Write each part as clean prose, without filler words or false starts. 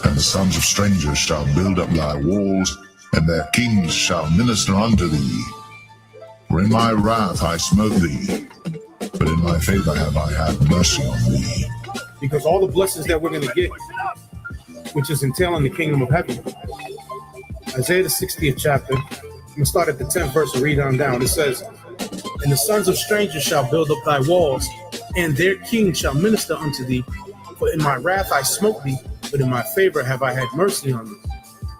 And the sons of strangers shall build up thy walls, and their kings shall minister unto thee. For in my wrath I smote thee, but in my favor have I had mercy on thee. Because all the blessings that we're going to get, which is entailing the kingdom of heaven, Isaiah the 60th chapter, I'm going to start at the 10th verse and read on down. It says, and the sons of strangers shall build up thy walls, and their kings shall minister unto thee. For in my wrath I smote thee, but in my favor have I had mercy on thee.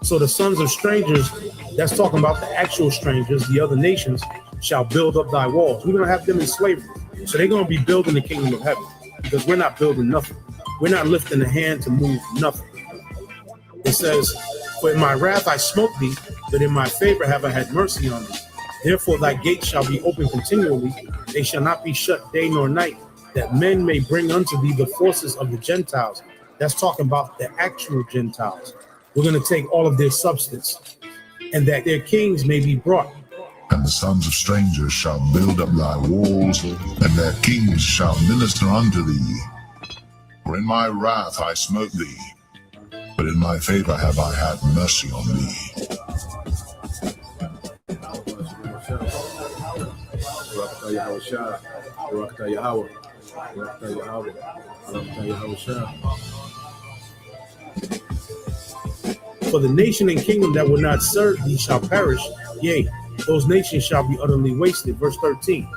So the sons of strangers, that's talking about the actual strangers, the other nations, shall build up thy walls. We're going to have them in slavery. So they're going to be building the kingdom of heaven, because we're not building nothing. We're not lifting a hand to move nothing. It says, for in my wrath I smote thee, but in my favor have I had mercy on thee. Therefore thy gates shall be open continually, they shall not be shut day nor night, that men may bring unto thee the forces of the Gentiles. That's talking about the actual Gentiles. We're going to take all of their substance, and that their kings may be brought. And the sons of strangers shall build up thy walls, and their kings shall minister unto thee. For in my wrath I smote thee, but in my favor have I had mercy on thee. For the nation and kingdom that will not serve thee shall perish, yea, those nations shall be utterly wasted. Verse 13.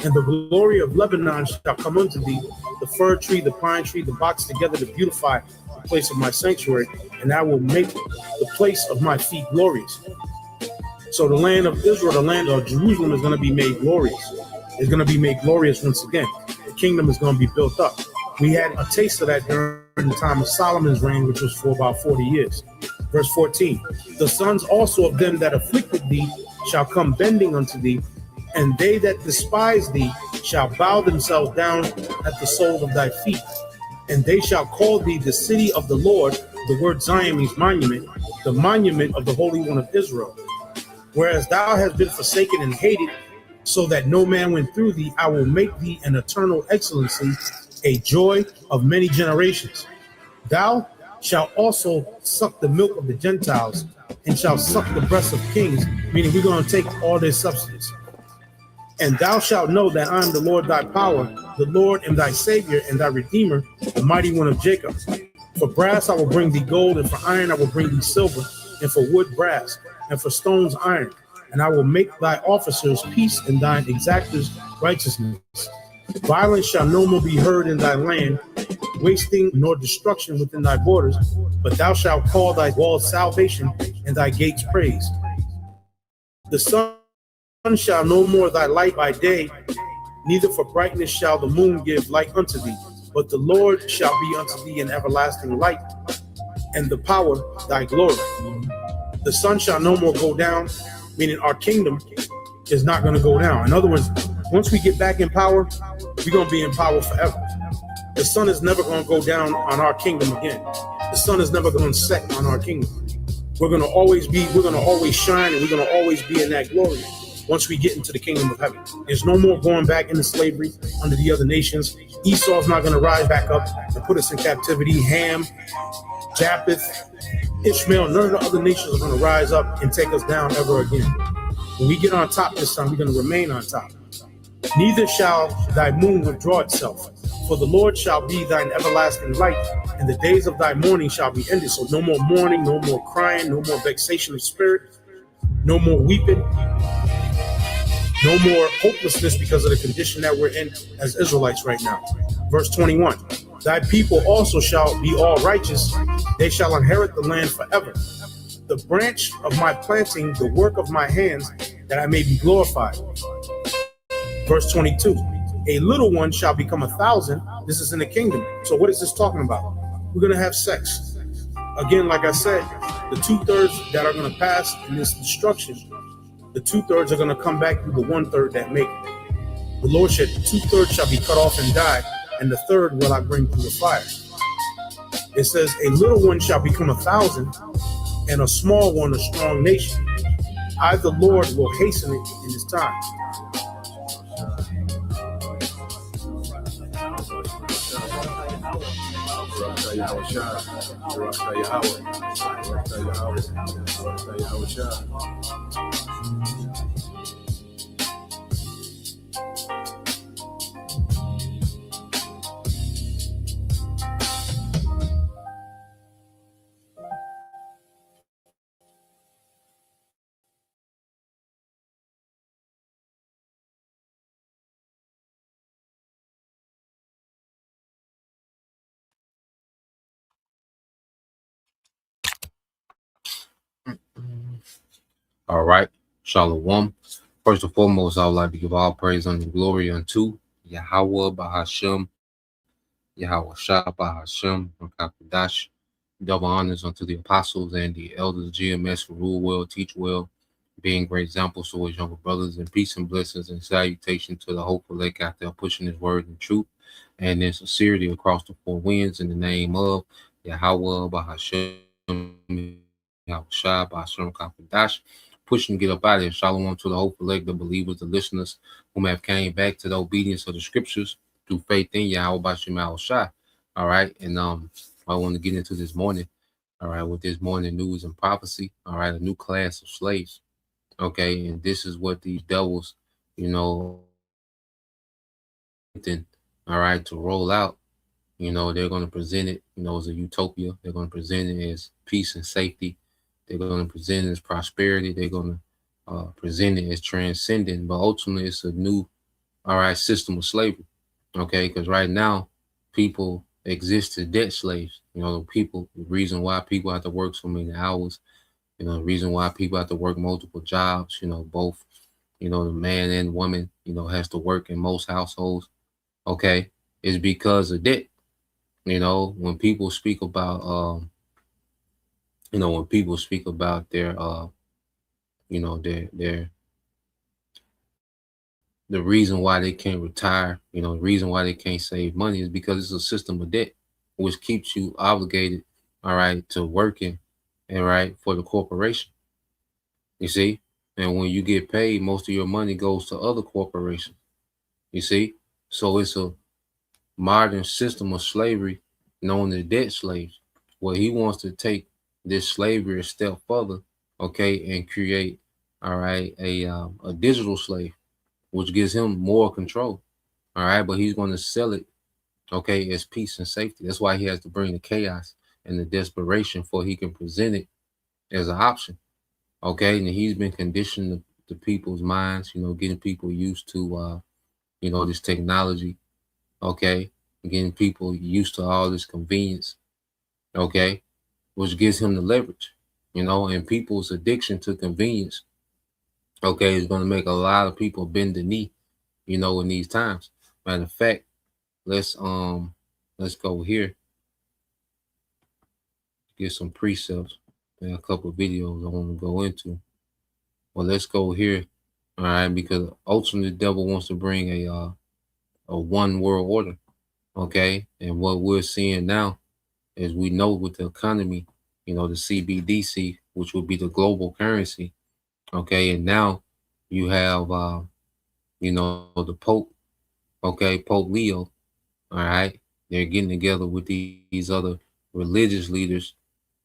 And the glory of Lebanon shall come unto thee, the fir tree, the pine tree, the box together to beautify the place of my sanctuary, and I will make the place of my feet glorious. So the land of Israel, the land of Jerusalem, is going to be made glorious. It's going to be made glorious once again. The kingdom is going to be built up. We had a taste of that during the time of Solomon's reign, which was for about 40 years. Verse 14. The sons also of them that afflicted thee shall come bending unto thee, and they that despise thee shall bow themselves down at the soles of thy feet. And they shall call thee the city of the Lord. The word Zion means monument, the monument of the Holy One of Israel. Whereas thou hast been forsaken and hated, so that no man went through thee, I will make thee an eternal excellency, a joy of many generations. Thou shalt also suck the milk of the Gentiles, and shall suck the breasts of kings, meaning we're going to take all their substance. And thou shalt know that I am the Lord thy power, the Lord and thy Savior and thy Redeemer, the mighty one of Jacob. For brass I will bring thee gold, and for iron I will bring thee silver, and for wood brass, and for stones iron. And I will make thy officers peace, and thine exactors righteousness. Violence shall no more be heard in thy land, wasting nor destruction within thy borders, but thou shalt call thy walls salvation, and thy gates praise. The sun shall no more thy light by day, neither for brightness shall the moon give light unto thee, but the Lord shall be unto thee an everlasting light, and the power thy glory. The sun shall no more go down, meaning our kingdom is not going to go down. In other words, once we get back in power, we're going to be in power forever. The sun is never going to go down on our kingdom again. The sun is never going to set on our kingdom. We're going to always shine, and we're going to always be in that glory once we get into the kingdom of heaven. There's no more going back into slavery under the other nations. Esau's not going to rise back up and put us in captivity. Ham, Japheth, Ishmael, none of the other nations are going to rise up and take us down ever again. When we get on top this time, we're going to remain on top. Neither shall thy moon withdraw itself, for the Lord shall be thine everlasting light, and the days of thy mourning shall be ended. So no more mourning, no more crying, no more vexation of spirit, no more weeping, no more hopelessness because of the condition that we're in as Israelites right now. Verse 21, thy people also shall be all righteous, they shall inherit the land forever. The branch of my planting, the work of my hands, that I may be glorified. Verse 22, a little one shall become 1,000. This is in the kingdom. So what is this talking about? We're going to have sex. Again, like I said, The 2/3 that are going to pass in this destruction, the 2/3 are going to come back through the 1/3 that make it. The Lord said, 2/3 shall be cut off and die, and the third will I bring through the fire. It says, a little one shall become 1,000, and a small one a strong nation. I, the Lord, will hasten it in his time. All right. Shalom. First and foremost, I would like to give all praise and glory unto Yahweh Bahashem, Yahweh Shah Bahashem, and Kapadash. Double honors unto the apostles and the elders, GMS, who rule well, teach well, being great examples to his younger brothers, and peace and blessings and salutation to the hopeful lake out there pushing his word and truth and in sincerity across the four winds in the name of Yahweh Bahashem, Yahweh Shah Bahashem, Kapadash. Pushing to get up out of here. Shalom to the hopeful elect, the believers, the listeners whom have came back to the obedience of the scriptures through faith in Yahweh Bashem Yahweh Shai. All right. And I want to get into this morning. All right, with this morning news and prophecy. All right, a new class of slaves. Okay, and this is what these devils, all right, to roll out. They're going to present it, as a utopia. They're going to present it as peace and safety. They're going to present it as prosperity. They're going to present it as transcendent. But ultimately, it's a new, system of slavery. Okay, because right now, people exist as debt slaves. The reason why people have to work so many hours, the reason why people have to work multiple jobs, both, the man and woman, has to work in most households. Okay, is because of debt. When people speak about, when people speak about their, the reason why they can't retire, the reason why they can't save money is because it's a system of debt, which keeps you obligated, to working, for the corporation. You see? And when you get paid, most of your money goes to other corporations. You see? So it's a modern system of slavery known as debt slaves, where he wants to take this slavery a step further, okay, and create, a digital slave, which gives him more control. All right, but he's going to sell it, okay, as peace and safety. That's why he has to bring the chaos and the desperation for he can present it as an option. Okay, and he's been conditioning the people's minds, getting people used to, this technology. Okay, getting people used to all this convenience. Okay, which gives him the leverage, and people's addiction to convenience. Okay, is going to make a lot of people bend the knee, in these times. Matter of fact, let's go here. Get some precepts and a couple of videos I want to go into. Well, let's go here. All right, because ultimately the devil wants to bring a one world order. Okay, and what we're seeing now is we know with the economy, the CBDC, which will be the global currency. Okay, and now you have the Pope. Okay, Pope Leo. All right, they're getting together with these other religious leaders.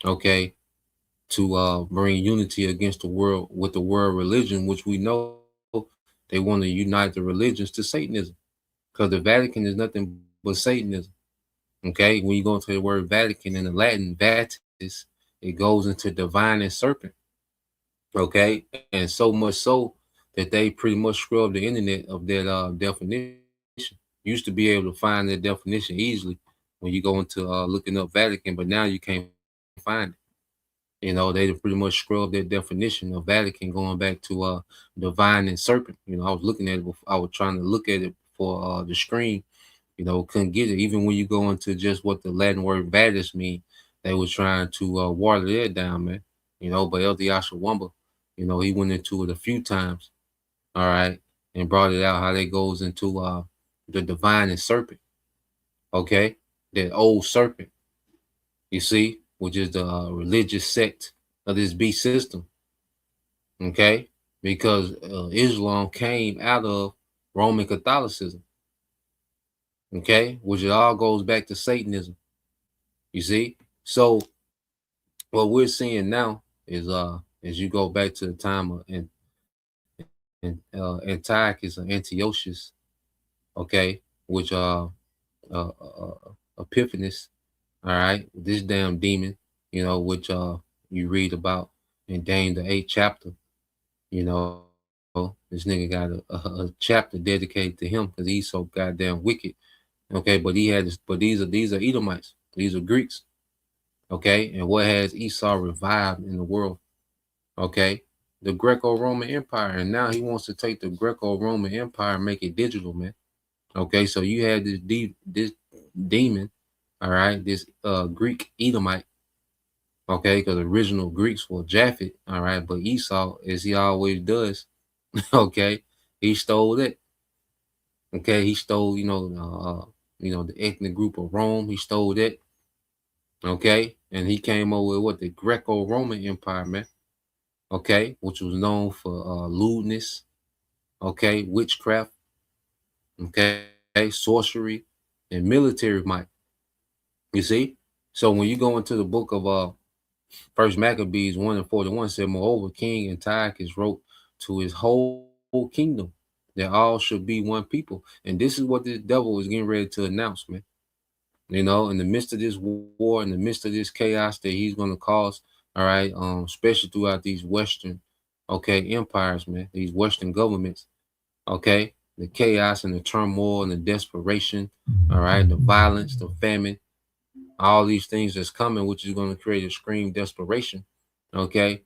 Okay, to bring unity against the world with the world religion, which we know they want to unite the religions to Satanism, because the Vatican is nothing but Satanism. Okay, when you go into the word Vatican in the Latin, vatis, it goes into divine and serpent. Okay, and so much so that they pretty much scrubbed the internet of that definition. Used to be able to find that definition easily when you go into looking up Vatican, but now you can't find it. They pretty much scrubbed that definition of Vatican going back to divine and serpent. I was looking at it before, I was trying to look at it for the screen, couldn't get it. Even when you go into just what the Latin word vatis mean, they were trying to water that down, man. but Elder Yashawamba, he went into it a few times, all right, and brought it out how that goes into the divine and serpent, okay, that old serpent, you see, which is the religious sect of this beast system, okay, because Islam came out of Roman Catholicism, okay, which it all goes back to Satanism, you see. So what we're seeing now is as you go back to the time of Antiochus or Antiochus, okay, which Epiphanes, all right, this damn demon, which you read about in Daniel the 8th chapter, you know, this nigga got a chapter dedicated to him because he's so goddamn wicked. Okay, but these are Edomites, these are Greeks. Okay, and what has Esau revived in the world? Okay, the Greco-Roman Empire, and now he wants to take the Greco-Roman Empire and make it digital, man. Okay, so you had this demon, all right, this Greek Edomite, okay, because original Greeks were Japhet, all right, but Esau, as he always does, okay, he stole it. Okay, he stole, the ethnic group of Rome. He stole that. Okay, and he came over with what, the Greco-Roman Empire, man. Okay, which was known for lewdness. Okay, witchcraft. Okay, sorcery, and military might. You see, so when you go into the book of First Maccabees 1:41, said, moreover, King Antiochus wrote to his whole kingdom that all should be one people. And this is what this devil is getting ready to announce, man. In the midst of this war, in the midst of this chaos that he's going to cause, all right, especially throughout these Western, okay, empires, man, these Western governments, okay, the chaos and the turmoil and the desperation, all right, the violence, the famine, all these things that's coming, which is going to create a extreme desperation, okay,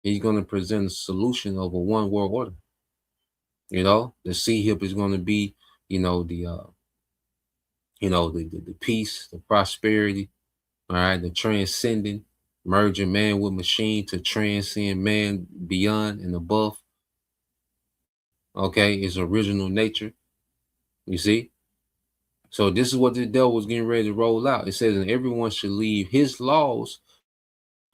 he's going to present a solution of a one world order. The C-hip is going to be, the peace, the prosperity, all right, the transcending, merging man with machine to transcend man beyond and above. Okay, his original nature. You see? So this is what the devil was getting ready to roll out. It says, and everyone should leave his laws.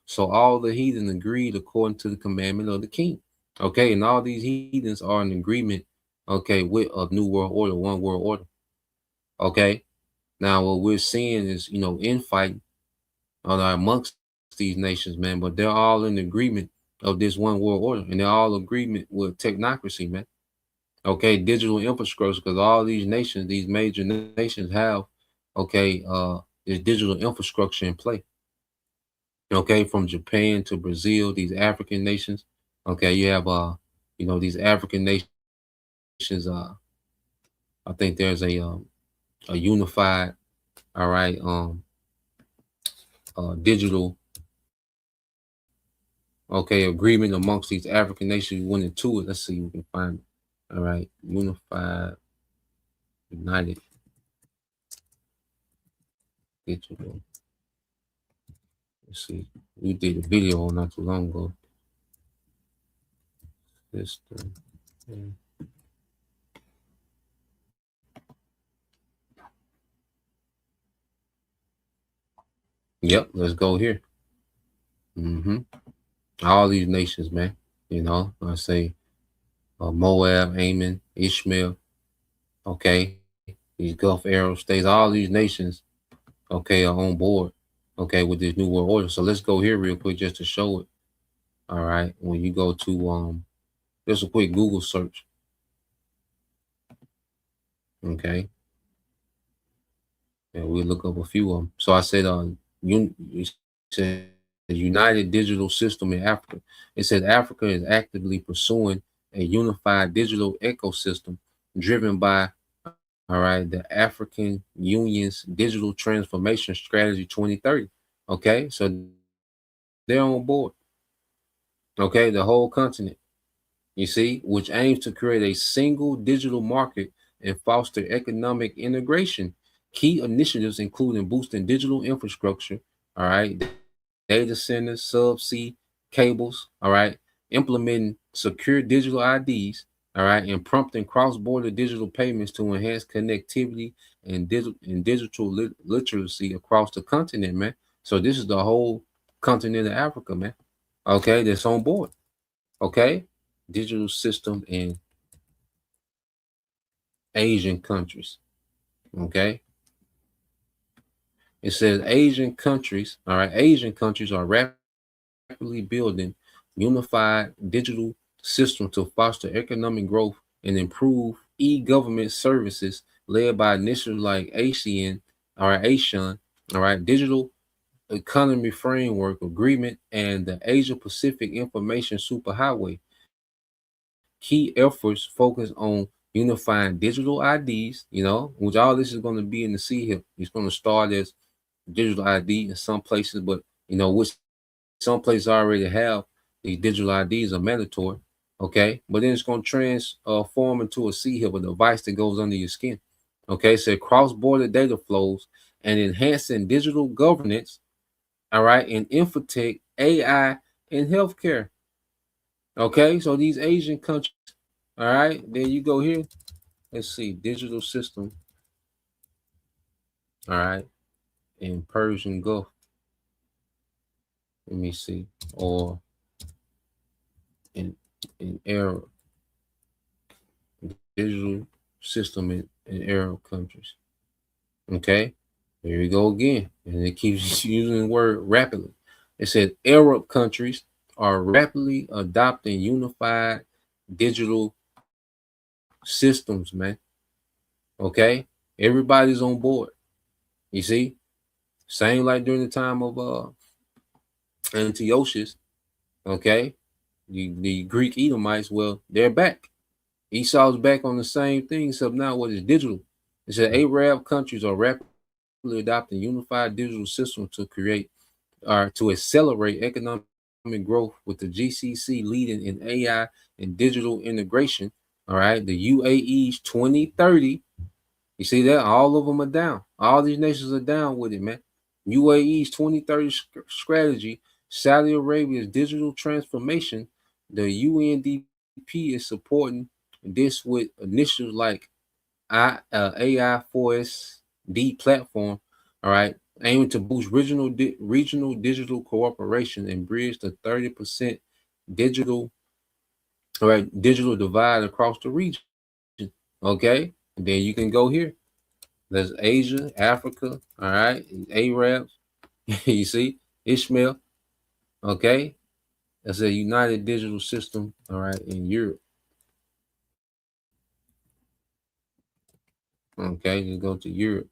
So all the heathen agreed according to the commandment of the king. Okay, and all these heathens are in agreement, okay, with a new world order, one world order. Okay. Now what we're seeing is, infighting amongst these nations, man, but they're all in agreement of this one world order, and they're all agreement with technocracy, man. Okay, digital infrastructure, because all these nations, these major nations have, okay, this digital infrastructure in play. Okay, from Japan to Brazil, these African nations. Okay, you have these African nations. I think there's a unified, all right, digital, okay, agreement amongst these African nations. We went into it. Let's see if we can find it. All right, unified, united, digital. Let's see. We did a video not too long ago. System. Yep, let's go here. All these nations, man. I say Moab, Ammon, Ishmael. Okay, these Gulf Arab states, all these nations, okay, are on board, okay, with this new world order. So let's go here real quick just to show it. All right, when you go to just a quick Google search. Okay, and we look up a few of them. So I said, the United Digital System in Africa. It said Africa is actively pursuing a unified digital ecosystem driven by, all right, the African Union's Digital Transformation Strategy 2030. Okay, so they're on board. Okay, the whole continent, you see, which aims to create a single digital market and foster economic integration. Key initiatives including boosting digital infrastructure, all right, data centers, subsea, cables, all right, implementing secure digital IDs, all right, and prompting cross-border digital payments to enhance connectivity and digital literacy across the continent, man. So this is the whole continent of Africa, man. Okay, that's on board. Okay, digital system in Asian countries. Okay, it says Asian countries, all right, Asian countries are rapidly building unified digital system to foster economic growth and improve e-government services led by initiatives like ASEAN, all right, ASEAN, all right, Digital Economy Framework Agreement, and the Asia Pacific Information Superhighway. Key efforts focus on unifying digital IDs, which all this is going to be in the C here. It's going to start as digital ID in some places, but which some places already have these digital IDs are mandatory. Okay, but then it's going to transform into a C hip, a device that goes under your skin. Okay, so cross-border data flows and enhancing digital governance. All right, in infotech, AI, and healthcare. Okay, so these Asian countries. All right, there you go here. Let's see, digital system. All right, in Persian Gulf. Let me see, or in Arab, digital system in Arab countries. Okay, there you go again, and it keeps using the word rapidly. It said Arab countries are rapidly adopting unified digital systems, man. Okay, everybody's on board. You see, same like during the time of Antiochus. Okay, the Greek Edomites, well, they're back. Esau's back on the same thing, except now what is digital. It said Arab countries are rapidly adopting unified digital systems to create or to accelerate economic growth, with the GCC leading in AI and digital integration. All right, the UAE's 2030. You see that? All of them are down. All these nations are down with it, man. UAE's 2030 strategy, Saudi Arabia's digital transformation, the UNDP is supporting this with initiatives like AI4SD platform, all right, aiming to boost regional digital cooperation and bridge the 30% digital, all right, digital divide across the region. Okay, and then you can go here. There's Asia, Africa, all right, Arabs. You see, Ishmael. Okay, that's a united digital system, all right, in Europe. Okay, you go to Europe.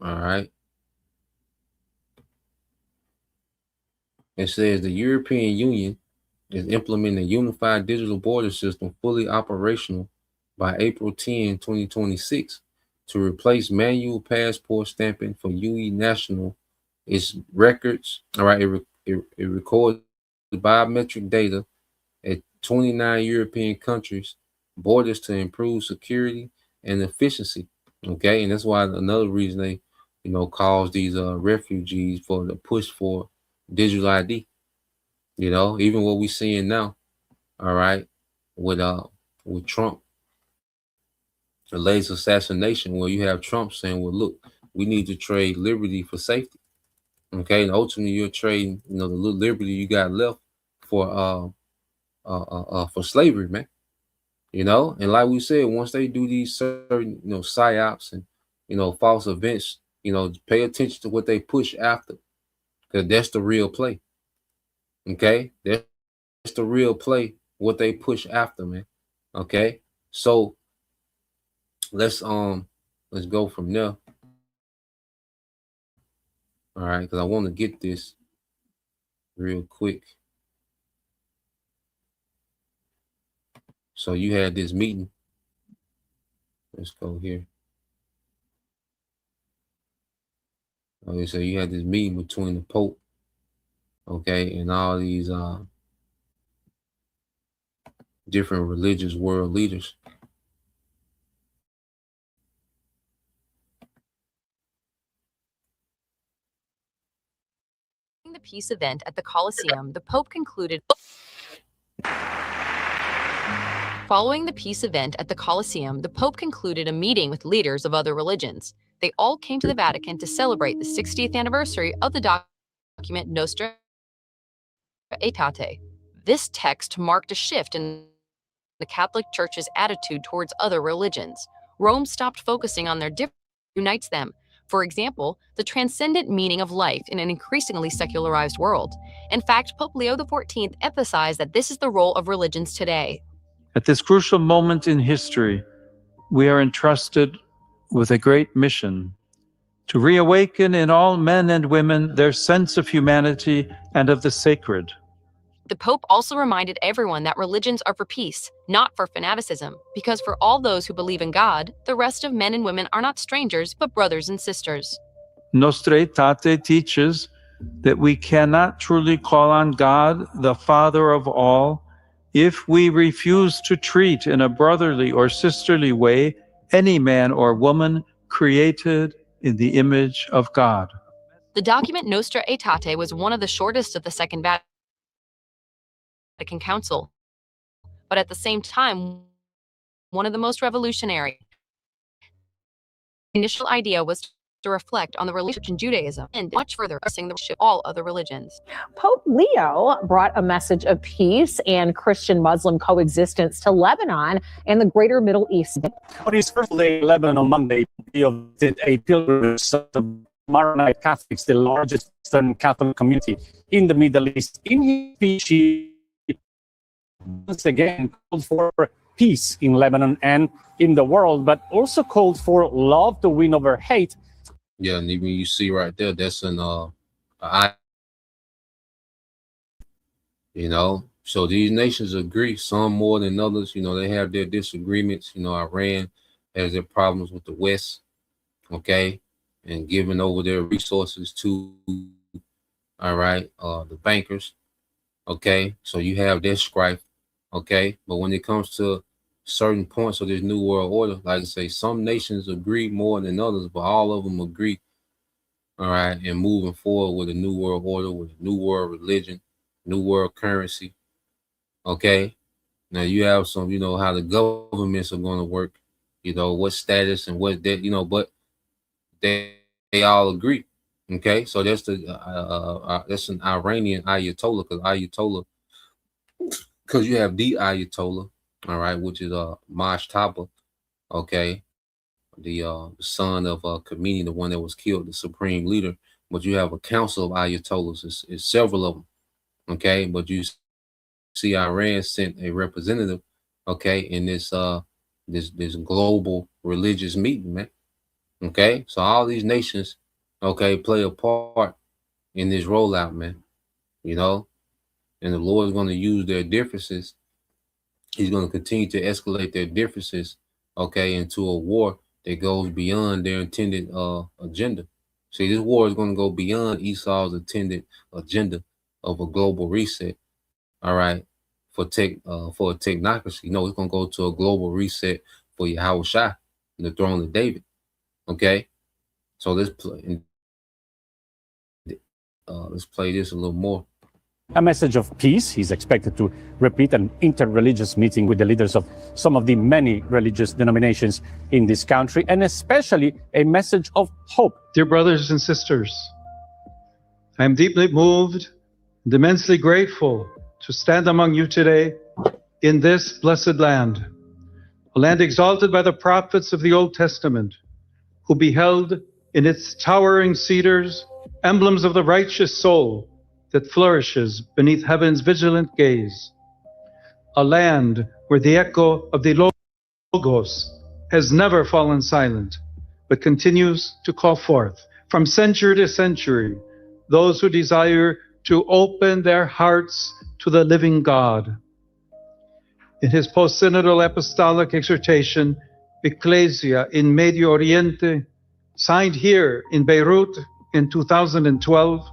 All right. It says the European Union is implementing a unified digital border system fully operational by April 10, 2026 to replace manual passport stamping for UE national. Its records, all right, it records biometric data at 29 European countries, borders to improve security and efficiency. Okay, and that's why another reason they, calls these refugees for the push for digital ID. Even what we're seeing now, all right, with Trump, the latest assassination, where you have Trump saying, "Well, look, we need to trade liberty for safety." Okay, and ultimately you're trading, the little liberty you got left for slavery, man. And like we said, once they do these certain, psyops and false events, pay attention to what they push after, because that's the real play. Okay, that's the real play. What they push after, man. Okay, so let's go from there. All right, because I want to get this real quick. So you had this meeting. Let's go here. Okay, so you had this meeting between the Pope, okay, and all these different religious world leaders. the peace event at the Colosseum, the Pope concluded a meeting with leaders of other religions. They all came to the Vatican to celebrate the 60th anniversary of the document Nostra Aetate. This text marked a shift in the Catholic Church's attitude towards other religions. Rome stopped focusing on their differences, unites them. For example, the transcendent meaning of life in an increasingly secularized world. In fact, Pope Leo XIV emphasized that this is the role of religions today. At this crucial moment in history, we are entrusted with a great mission to reawaken in all men and women their sense of humanity and of the sacred. The Pope also reminded everyone that religions are for peace, not for fanaticism, because for all those who believe in God, the rest of men and women are not strangers, but brothers and sisters. Nostra Aetate teaches that we cannot truly call on God, the Father of all, if we refuse to treat in a brotherly or sisterly way any man or woman created in the image of God. The document Nostra Aetate was one of the shortest of the Second Vatican Council, but at the same time, one of the most revolutionary. The initial idea was to reflect on the religion in Judaism and much further addressing the worship of all other religions. Pope Leo brought a message of peace and Christian-Muslim coexistence to Lebanon and the greater Middle East. On his first day in Lebanon on Monday, Leo did a pilgrimage to the Maronite Catholics, the largest Eastern Catholic community in the Middle East. In his speech, he once again called for peace in Lebanon and in the world, but also called for love to win over hate. Yeah, and even you see right there, that's an so these nations agree, some more than others. They have their disagreements. Iran has their problems with the West, okay, and giving over their resources to the bankers, okay. So you have their strife, okay. But when it comes to certain points of this new world order, like I say, some nations agree more than others, but all of them agree, all right, and moving forward with a new world order, with a new world religion, new world currency, okay. Now you have some, how the governments are going to work, what status and what that, but they all agree, okay. So that's that's an Iranian Ayatollah, because you have the Ayatollah, all right, which is Mashtaba, okay, the son of Khomeini, the one that was killed, the supreme leader. But you have a council of Ayatollahs. It's several of them, okay. But you see, Iran sent a representative, okay, in this this global religious meeting, man, okay. So all these nations, okay, play a part in this rollout, man, and the Lord is going to use their differences. He's going to continue to escalate their differences, okay, into a war that goes beyond their intended agenda. See, this war is going to go beyond Esau's intended agenda of a global reset, all right, for a technocracy. No, it's going to go to a global reset for Yahweh Shai, the throne of David, okay. So let's play this a little more. A message of peace. He's expected to repeat an interreligious meeting with the leaders of some of the many religious denominations in this country, and especially a message of hope. Dear brothers and sisters, I am deeply moved and immensely grateful to stand among you today in this blessed land, a land exalted by the prophets of the Old Testament, who beheld in its towering cedars emblems of the righteous soul that flourishes beneath heaven's vigilant gaze, a land where the echo of the Logos has never fallen silent, but continues to call forth from century to century those who desire to open their hearts to the living God. In his post-synodal apostolic exhortation, Ecclesia in Medio Oriente, signed here in Beirut in 2012,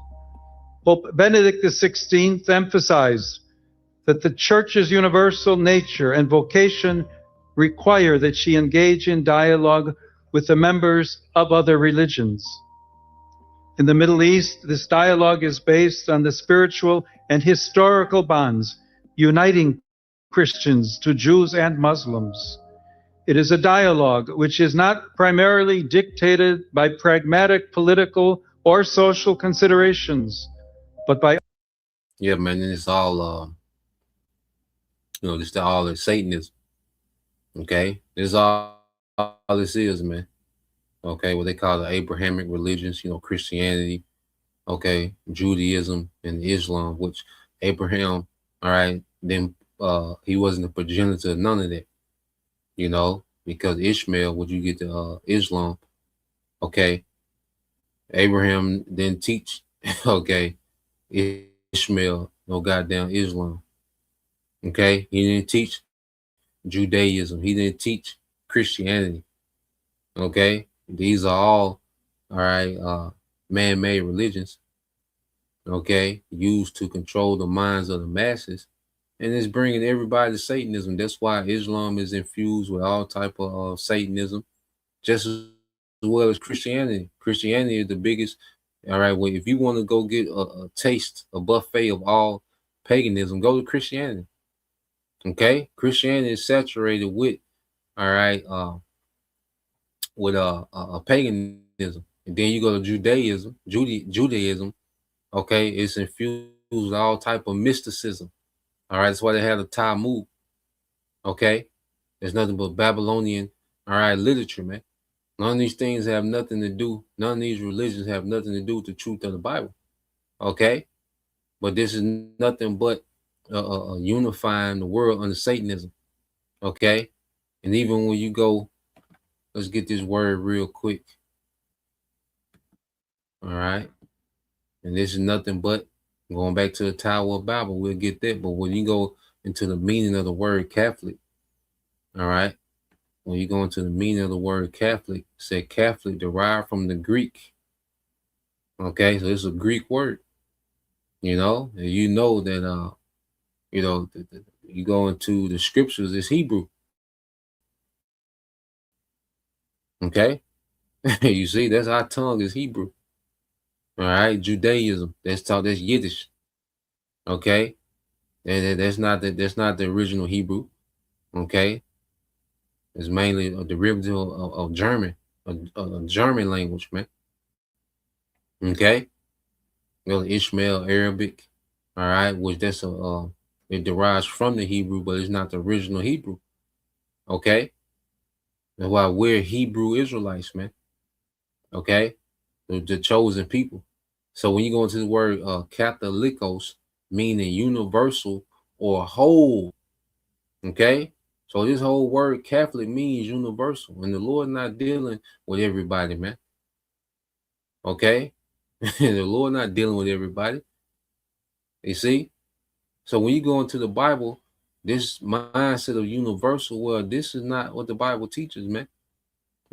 Pope Benedict XVI emphasized that the Church's universal nature and vocation require that she engage in dialogue with the members of other religions. In the Middle East, this dialogue is based on the spiritual and historical bonds uniting Christians to Jews and Muslims. It is a dialogue which is not primarily dictated by pragmatic political or social considerations, but by Yeah, man, and it's all this all is Satanism. Okay, this is all this is, man. Okay, what they call the Abrahamic religions, Christianity, okay, Judaism and Islam, which Abraham, all right, then he wasn't a progenitor of none of that, because Ishmael, would you get to Islam, okay, Abraham didn't teach, okay, Ishmael no goddamn Islam, okay, he didn't teach Judaism, he didn't teach Christianity, okay, these are all right, man-made religions, okay, used to control the minds of the masses, and it's bringing everybody to Satanism. That's why Islam is infused with all type of Satanism, just as well as Christianity. Christianity is the biggest. All right, well, if you want to go get a taste, a buffet of all paganism, go to Christianity. Okay, Christianity is saturated with, all right, with paganism, and then you go to Judaism. Judaism, okay, it's infused with all type of mysticism. All right, that's why they have the Talmud. Okay, there's nothing but Babylonian, all right, literature, man. None of these things have nothing to do. None of these religions have nothing to do with the truth of the Bible. Okay, but this is nothing but unifying the world under Satanism. Okay, and even when you go, let's get this word real quick. All right, and this is nothing but going back to the Tower of Babel. We'll get that, but when you go into the meaning of the word Catholic, all right, when you go into the meaning of the word Catholic, say Catholic derived from the Greek. Okay, so it's a Greek word, and that you go into the scriptures, it's Hebrew. Okay, you see, that's our tongue is Hebrew. All right, Judaism, that's Yiddish. Okay, and that's not the original Hebrew. Okay, it's mainly a derivative of German, a German language, man. Okay, Ishmael Arabic, all right, which that's it derives from the Hebrew, but it's not the original Hebrew. Okay, that's why we're Hebrew Israelites, man. Okay, the chosen people. So when you go into the word Catholicos, meaning universal or whole, okay, so this whole word Catholic means universal, and the Lord not dealing with everybody, man. Okay, the Lord not dealing with everybody. You see, so when you go into the Bible, this mindset of universal, well, this is not what the Bible teaches, man.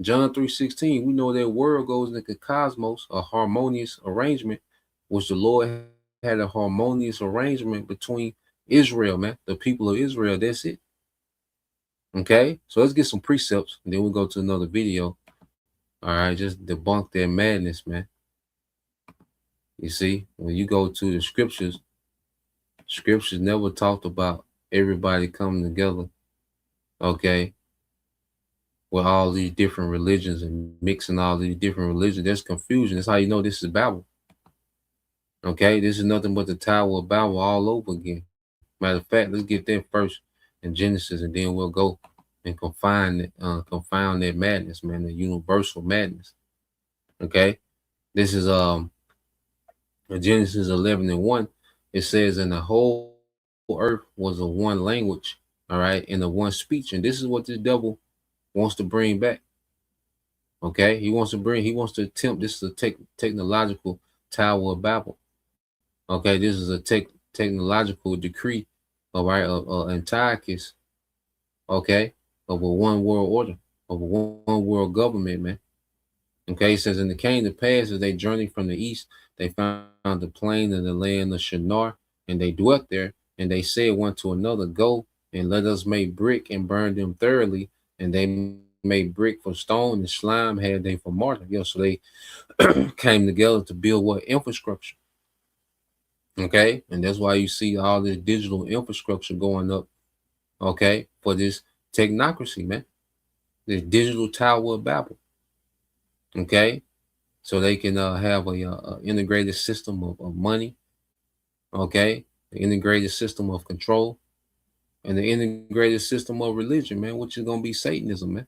John 3:16, we know that world goes into the cosmos, a harmonious arrangement, which the Lord had a harmonious arrangement between Israel, man, the people of Israel. That's it. Okay, so let's get some precepts, and then we'll go to another video. All right, just debunk that madness, man. You see, when you go to the scriptures never talked about everybody coming together, okay, with all these different religions and mixing all these different religions. There's confusion. That's how you know this is Babel. Okay, this is nothing but the Tower of Babel all over again. Matter of fact, let's get there first in Genesis, and then we'll go and confound that madness, man, the universal madness. Okay, this is Genesis 11:1. It says, "And the whole earth was a one language, all right, and a one speech." And this is what the devil wants to bring back. Okay, he wants to attempt. This is a technological Tower of Babel. Okay, this is a technological decree, all right, of Antiochus. Okay, of a one world order, of a one world government, man. Okay, it says, "And it came to pass as they journeyed from the east, they found the plain in the land of Shinar, and they dwelt there. And they said one to another, Go and let us make brick and burn them thoroughly. And they made brick for stone and slime had they for mortar. Yeah, so they came together to build what infrastructure. Okay, and that's why you see all this digital infrastructure going up. Okay, for this technocracy, man, this digital Tower of Babel. Okay, so they can have a integrated system of money. Okay, the integrated system of control, and the integrated system of religion, man, which is gonna be Satanism, man.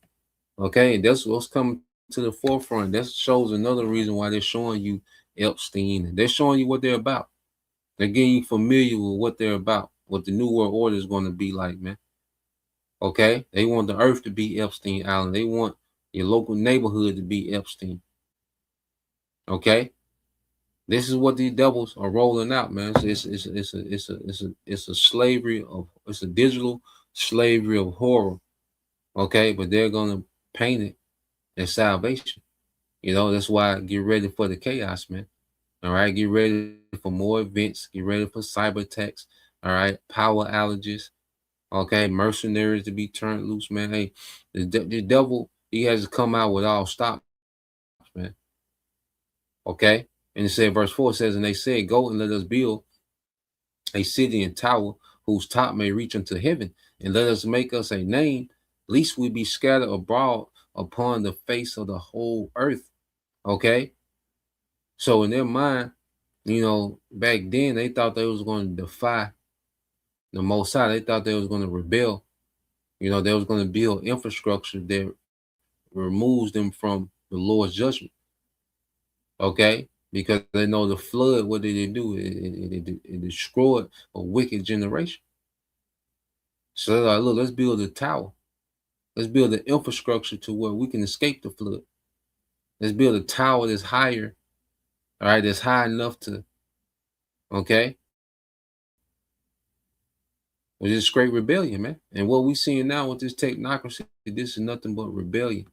Okay, and that's what's coming to the forefront. That shows another reason why they're showing you Epstein, and they're showing you what they're about. They're getting you familiar with what they're about, what the New World Order is going to be like, man. Okay, they want the earth to be Epstein Island. They want your local neighborhood to be Epstein. Okay, this is what these devils are rolling out, man. It's a slavery of, it's a digital slavery of horror. Okay, but they're gonna paint it as salvation. You know, that's why get ready for the chaos, man. All right, get ready for more events. Get ready for cyber attacks. All right, power outages. Okay, mercenaries to be turned loose, man. Hey, the devil, he has to come out with all stops, man. Okay, and it said, verse 4 says, and they said, go and let us build a city and tower whose top may reach unto heaven, and let us make us a name, lest we be scattered abroad upon the face of the whole earth. Okay, so in their mind, you know, back then they thought they was going to defy the Most High. They thought they was going to rebel. You know, they was going to build infrastructure that removes them from the Lord's judgment. Okay, because they know the flood. What did it do? It destroyed a wicked generation. So they're like, look, let's build a tower. Let's build an infrastructure to where we can escape the flood. Let's build a tower that's higher. All right, that's high enough to, okay, with this great rebellion, man. And what we seeing now with this technocracy, this is nothing but rebellion.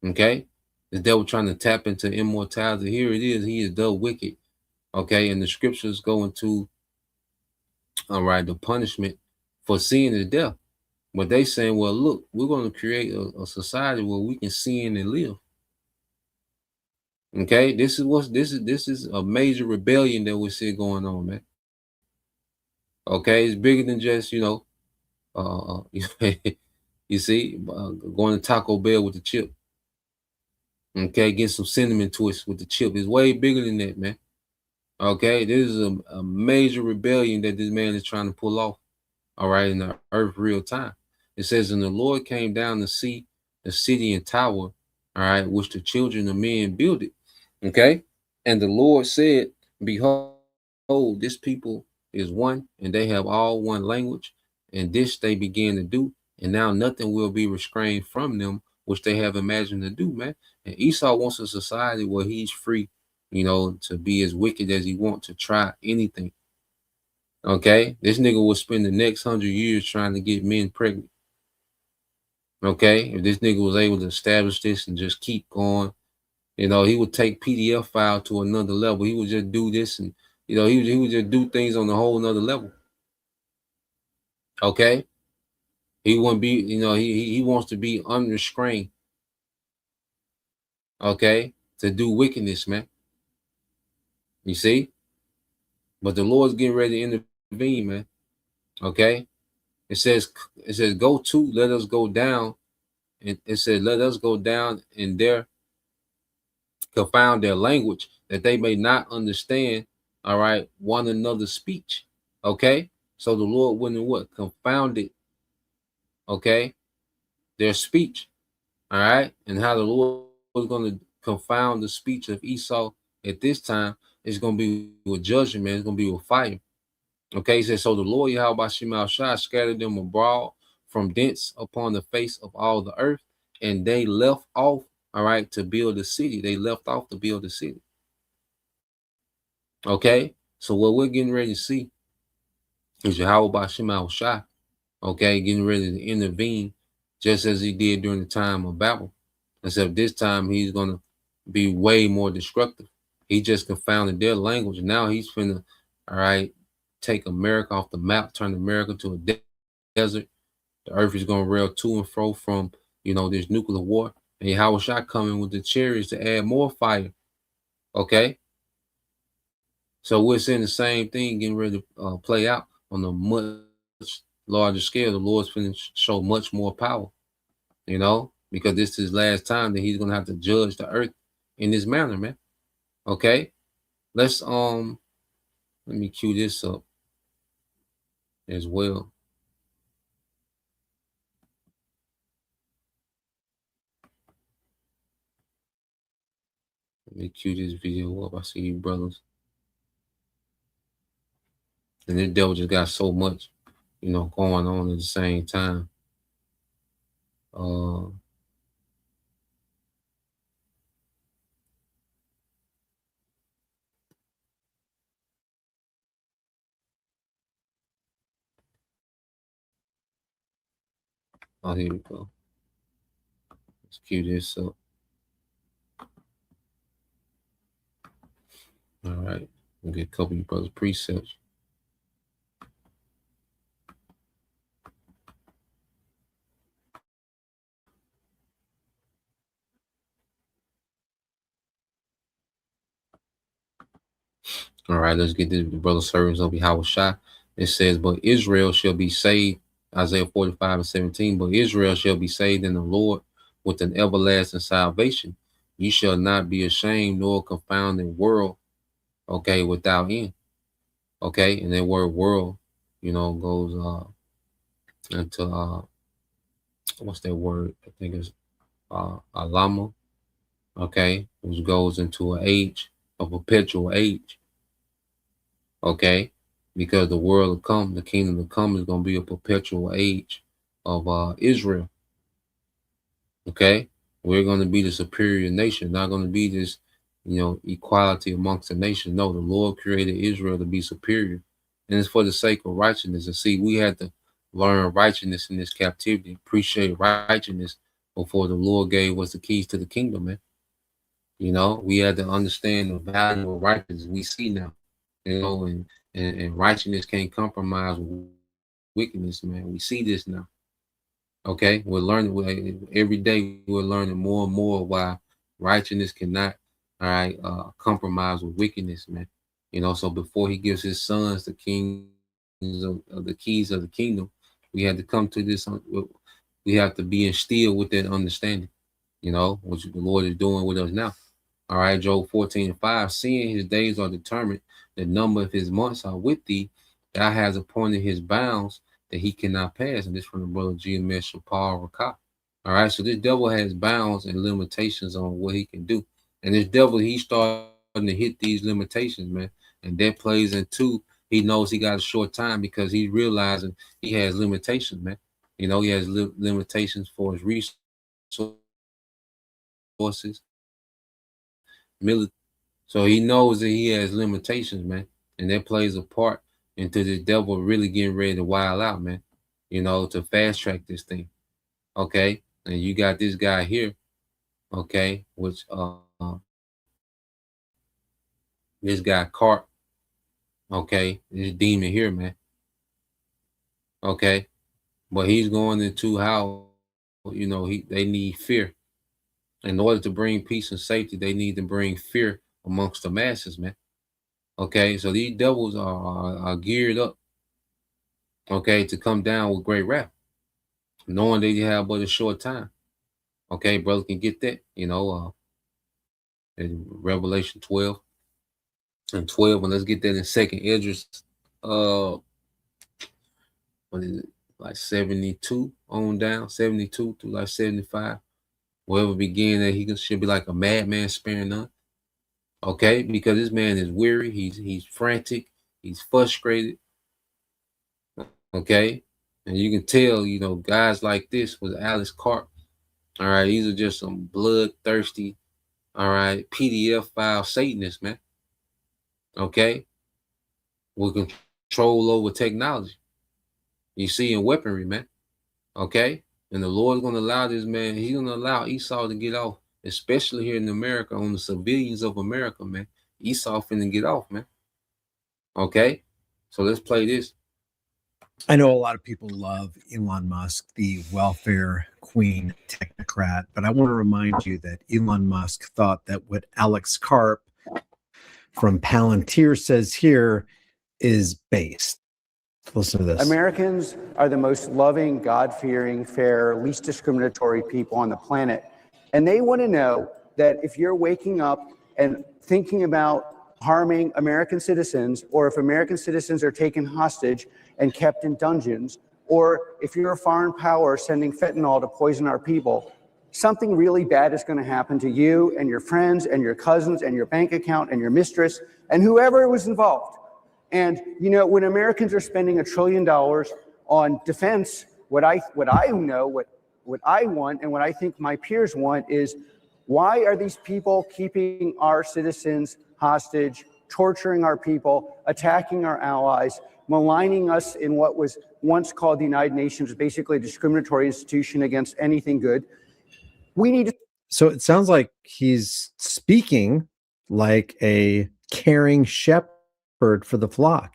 Okay, the devil trying to tap into immortality. Here it is. He is the wicked. Okay, and the scriptures go into, all right, the punishment for sin is death. But they saying, well, look, we're going to create a society where we can sin and live. Okay, this is a major rebellion that we see going on, man. Okay, it's bigger than just, you know, you see, going to Taco Bell with the chip. Okay, get some cinnamon twists with the chip. It's way bigger than that, man. Okay, this is a major rebellion that this man is trying to pull off. All right, in the earth real time. It says, and the Lord came down to see the city and tower, all right, which the children of men builded. Okay, and the Lord said, behold, this people is one, and they have all one language, and this they began to do, and now nothing will be restrained from them, which they have imagined to do, man. And Esau wants a society where he's free, you know, to be as wicked as he wants, to try anything. Okay, this nigga will spend the next 100 years trying to get men pregnant. Okay, if this nigga was able to establish this and just keep going, you know, he would take PDF file to another level. He would just do this, and you know, he would just do things on a whole nother level. Okay, he wouldn't be, you know, he wants to be unrestrained. Okay, to do wickedness, man. You see, but the Lord's getting ready to intervene, man. Okay, it says, go to, let us go down, and it said, let us go down in there, confound their language, that they may not understand, all right, one another's speech. Okay, so the Lord wouldn't what? Confound it. Okay, their speech. All right, and how the Lord was going to confound the speech of Esau at this time is going to be with judgment, man. It's going to be with fire. Okay, he says, so the Lord Yahweh Shema Shai scattered them abroad from thence upon the face of all the earth, and they left off, all right, to build a city. They left off to build a city. Okay, so what we're getting ready to see is Yahweh Shema Shai, okay, getting ready to intervene just as he did during the time of Babel, except this time he's going to be way more destructive. He just confounded their language. Now he's finna, all right, take America off the map, turn America to a desert. The earth is going to rail to and fro from this nuclear war. And Yahweh Shah coming with the chariots to add more fire. Okay. So we're seeing the same thing getting ready to play out on a much larger scale. The Lord's going to show much more power, because this is his last time that he's going to have to judge the earth in this manner, man. Okay. Let me cue this up as well. Let me cue this video up. I see you brothers. And the devil just got so much, going on at the same time. Oh, here we go. Let's cue this up. All right. We'll get a couple of you brothers' precepts. All right, let's get this brother servants of Yahweh Shah. It says, but Israel shall be saved, Isaiah 45:17, but Israel shall be saved in the Lord with an everlasting salvation. You shall not be ashamed nor confounded world, okay, without end. Okay, and that word world, goes into what's that word? I think it's alama, okay, which goes into an age, a perpetual age. Okay, because the world will come, the kingdom to come is going to be a perpetual age of Israel. Okay, we're going to be the superior nation, not going to be this, equality amongst the nations. No, the Lord created Israel to be superior, and it's for the sake of righteousness. And see, we had to learn righteousness in this captivity, appreciate righteousness before the Lord gave us the keys to the kingdom, man. We had to understand the value of righteousness. We see now. And righteousness can't compromise wickedness, man. We see this now. Okay, we're learning every day. We're learning more and more why righteousness cannot, compromise with wickedness, man. So before he gives his sons the kings of the keys of the kingdom, we had to come to this. We have to be instilled with that understanding, which the Lord is doing with us now. All right, Job 14:5, seeing his days are determined, the number of his months are with thee, thou hast appointed his bounds that he cannot pass. And this from the brother GMS Shapar Rakah. All right, so this devil has bounds and limitations on what he can do. And this devil, he's starting to hit these limitations, man. And that plays into, he knows he got a short time because he's realizing he has limitations, man. He has limitations for his resources. So he knows that he has limitations, man, and that plays a part into the devil really getting ready to wild out, man, to fast track this thing. Okay, and you got this guy here, okay, which this guy Cart, okay, this demon here, man, okay, but he's going into how they need fear. In order to bring peace and safety, they need to bring fear amongst the masses, man. Okay, so these devils are geared up, okay, to come down with great wrath, knowing they have but a short time. Okay, brother can get that, in Revelation 12 and 12, and let's get that in 2nd Esdras, what is it, like 72 on down, 72 to like 75. Whoever began that, he should be like a madman sparing none. Okay, because this man is weary, he's frantic, he's frustrated. Okay, and you can tell, guys like this with Alex Karp. All right, these are just some bloodthirsty, all right, PDF file Satanists, man. Okay, with control over technology. You see, in weaponry, man. Okay, and the Lord's going to allow this man, he's going to allow Esau to get off, especially here in America, on the civilians of America, man. Esau finna get off, man. Okay, so let's play this. I know a lot of people love Elon Musk, the welfare queen technocrat, but I want to remind you that Elon Musk thought that what Alex Karp from Palantir says here is based. Listen to this. Americans are the most loving, God-fearing, fair, least discriminatory people on the planet. And they want to know that if you're waking up and thinking about harming American citizens, or if American citizens are taken hostage and kept in dungeons, or if you're a foreign power sending fentanyl to poison our people, something really bad is going to happen to you and your friends and your cousins and your bank account and your mistress and whoever was involved. And, you know, when Americans are spending $1 trillion on defense, what I want and what I think my peers want is, why are these people keeping our citizens hostage, torturing our people, attacking our allies, maligning us in what was once called the United Nations, basically a discriminatory institution against anything good? We need to. So it sounds like he's speaking like a caring shepherd for the flock.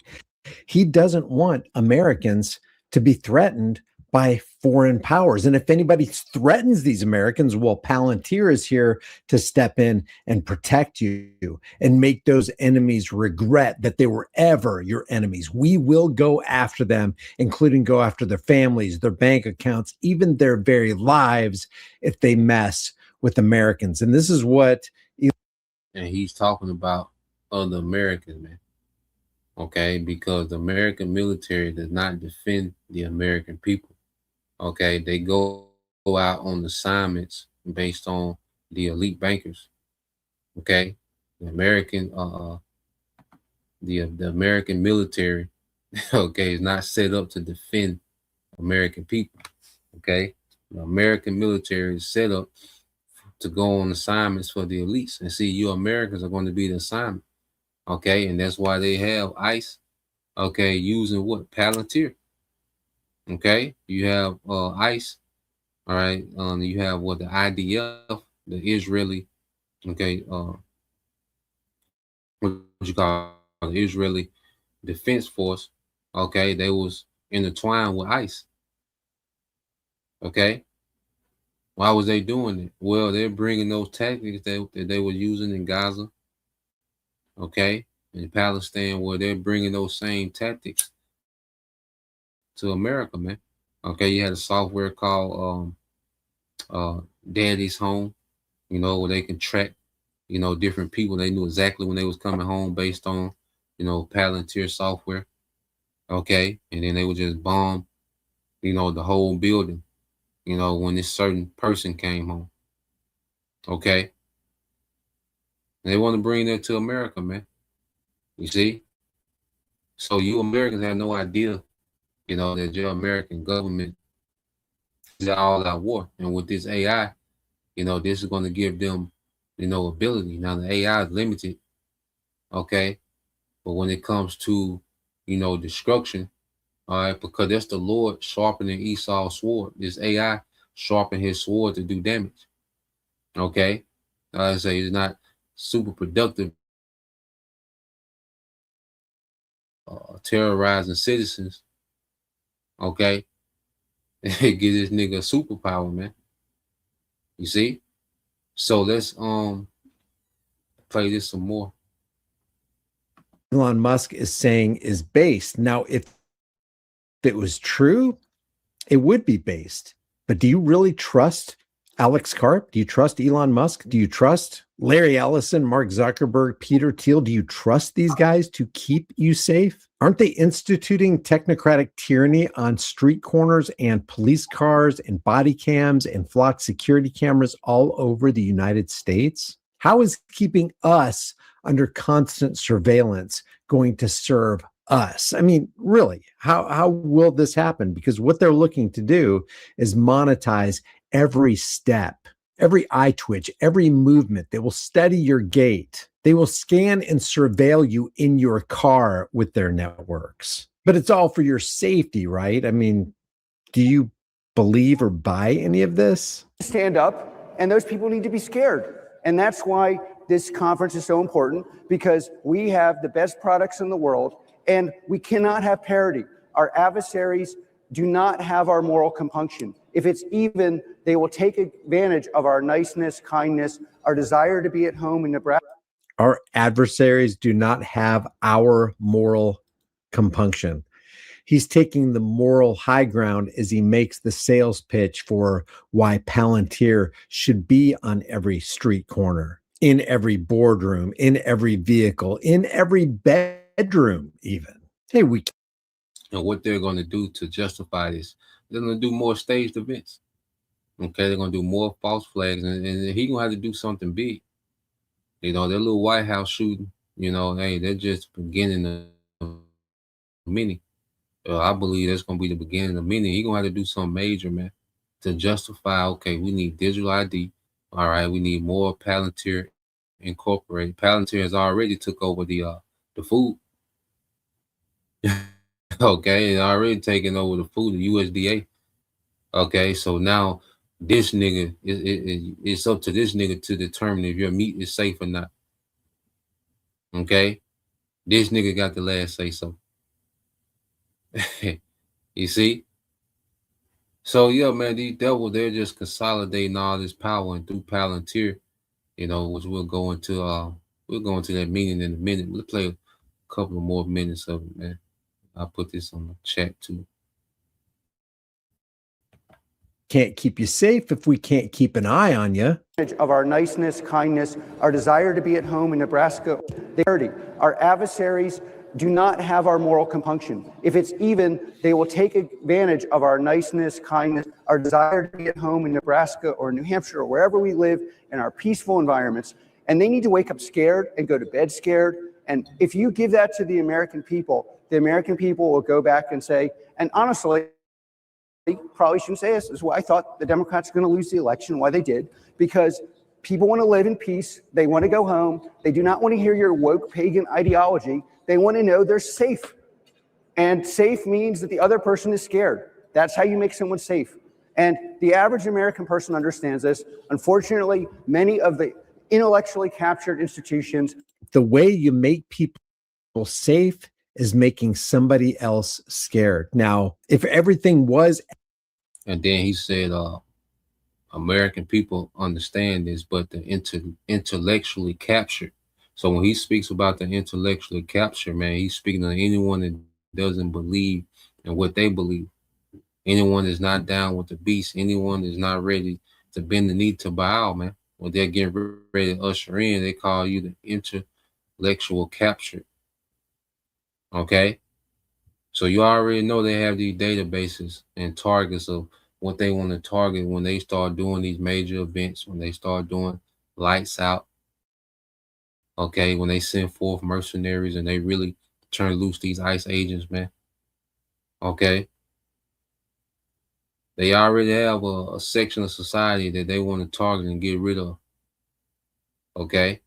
He doesn't want Americans to be threatened by foreign powers. And if anybody threatens these Americans, well, Palantir is here to step in and protect you and make those enemies regret that they were ever your enemies. We will go after them, including go after their families, their bank accounts, even their very lives if they mess with Americans. And this is what... And he's talking about other Americans, man. Okay, because the American military does not defend the American people. Okay, they go out on assignments based on the elite bankers. Okay, the American military, okay, is not set up to defend American people. Okay, the American military is set up to go on assignments for the elites, and see, you Americans are going to be the assignment. Okay, and that's why they have ICE. Okay, using what? Palantir. Okay, you have ICE. All right, you have what? The IDF, the Israeli. Okay, what you call it? The Israeli Defense Force. Okay, they was intertwined with ICE. Okay, why was they doing it? Well, they're bringing those tactics that they were using in Gaza. Okay, in Palestine, where they're bringing those same tactics to America, man. Okay, you had a software called Daddy's Home, you know, where they can track, you know, different people. They knew exactly when they was coming home based on, you know, Palantir software. Okay, and then they would just bomb, you know, the whole building, you know, when this certain person came home. Okay. And they want to bring that to America, man. You see? So you Americans have no idea, you know, that your American government is all out war. And with this AI, you know, this is going to give them, you know, ability. Now the AI is limited, okay? But when it comes to, you know, destruction, all right, because that's the Lord sharpening Esau's sword. This AI sharpen his sword to do damage. Okay? I say it's not super productive terrorizing citizens. Okay? Give this nigga a superpower, man. You see? So let's play this some more. Elon Musk is saying is based. Now, if it was true, it would be based. But do you really trust Alex Karp? Do you trust Elon Musk? Do you trust Larry Ellison, Mark Zuckerberg, Peter Thiel? Do you trust these guys to keep you safe? Aren't they instituting technocratic tyranny on street corners and police cars and body cams and flock security cameras all over the United States? How is keeping us under constant surveillance going to serve us? I mean, really, how will this happen? Because what they're looking to do is monetize every step, every eye twitch, every movement. They will study your gait. They will scan and surveil you in your car with their networks. But it's all for your safety, right? I mean, do you believe or buy any of this? Stand up, and those people need to be scared. And that's why this conference is so important, because we have the best products in the world, and we cannot have parity. our adversaries do not have our moral compunction. If it's even, they will take advantage of our niceness, kindness, our desire to be at home in Nebraska. Our adversaries do not have our moral compunction. He's taking the moral high ground as he makes the sales pitch for why Palantir should be on every street corner, in every boardroom, in every vehicle, in every bedroom, even. Hey, And what they're going to do to justify this, they're going to do more staged events. Okay, they're going to do more false flags, and he's going to have to do something big. You know, their little White House shooting, you know, hey, they're just beginning of many. I believe that's going to be the beginning of many. He's going to have to do something major, man, to justify, okay, we need digital ID. All right, we need more Palantir Incorporated. Palantir has already took over the food. Okay, and already taken over the food, the USDA. Okay, so now this nigga, it's up to this nigga to determine if your meat is safe or not. Okay, this nigga got the last say so. You see? So yeah, man, these devils, they're just consolidating all this power, and through Palantir, you know, which we'll go into that meeting in a minute. We'll play a couple of more minutes of it, man. I'll put this on the chat too. can't keep you safe if we can't keep an eye on you. Of our niceness, kindness, our desire to be at home in Nebraska. Our adversaries do not have our moral compunction. If it's even, they will take advantage of our niceness, kindness, our desire to be at home in Nebraska or New Hampshire or wherever we live in our peaceful environments. And they need to wake up scared and go to bed scared. And if you give that to the American people will go back and say, and honestly, probably shouldn't say this is why I thought the Democrats were going to lose the election, why they did, because people want to live in peace. They want to go home. They do not want to hear your woke pagan ideology. They want to know they're safe. And safe means that the other person is scared. That's how you make someone safe. And the average American person understands this. Unfortunately, many of the intellectually captured institutions. The way you make people safe is making somebody else scared. Now, if everything was. And then he said, American people understand this, but the intellectually captured. So when he speaks about the intellectually captured, man, he's speaking to anyone that doesn't believe in what they believe. Anyone that's not down with the beast, anyone that's not ready to bend the knee to Baal, man. When they're getting ready to usher in, they call you the intellectual captured. Okay? So you already know they have these databases and targets of what they want to target when they start doing these major events, when they start doing lights out. Okay, when they send forth mercenaries and they really turn loose these ICE agents, man. Okay. They already have a section of society that they want to target and get rid of. Okay.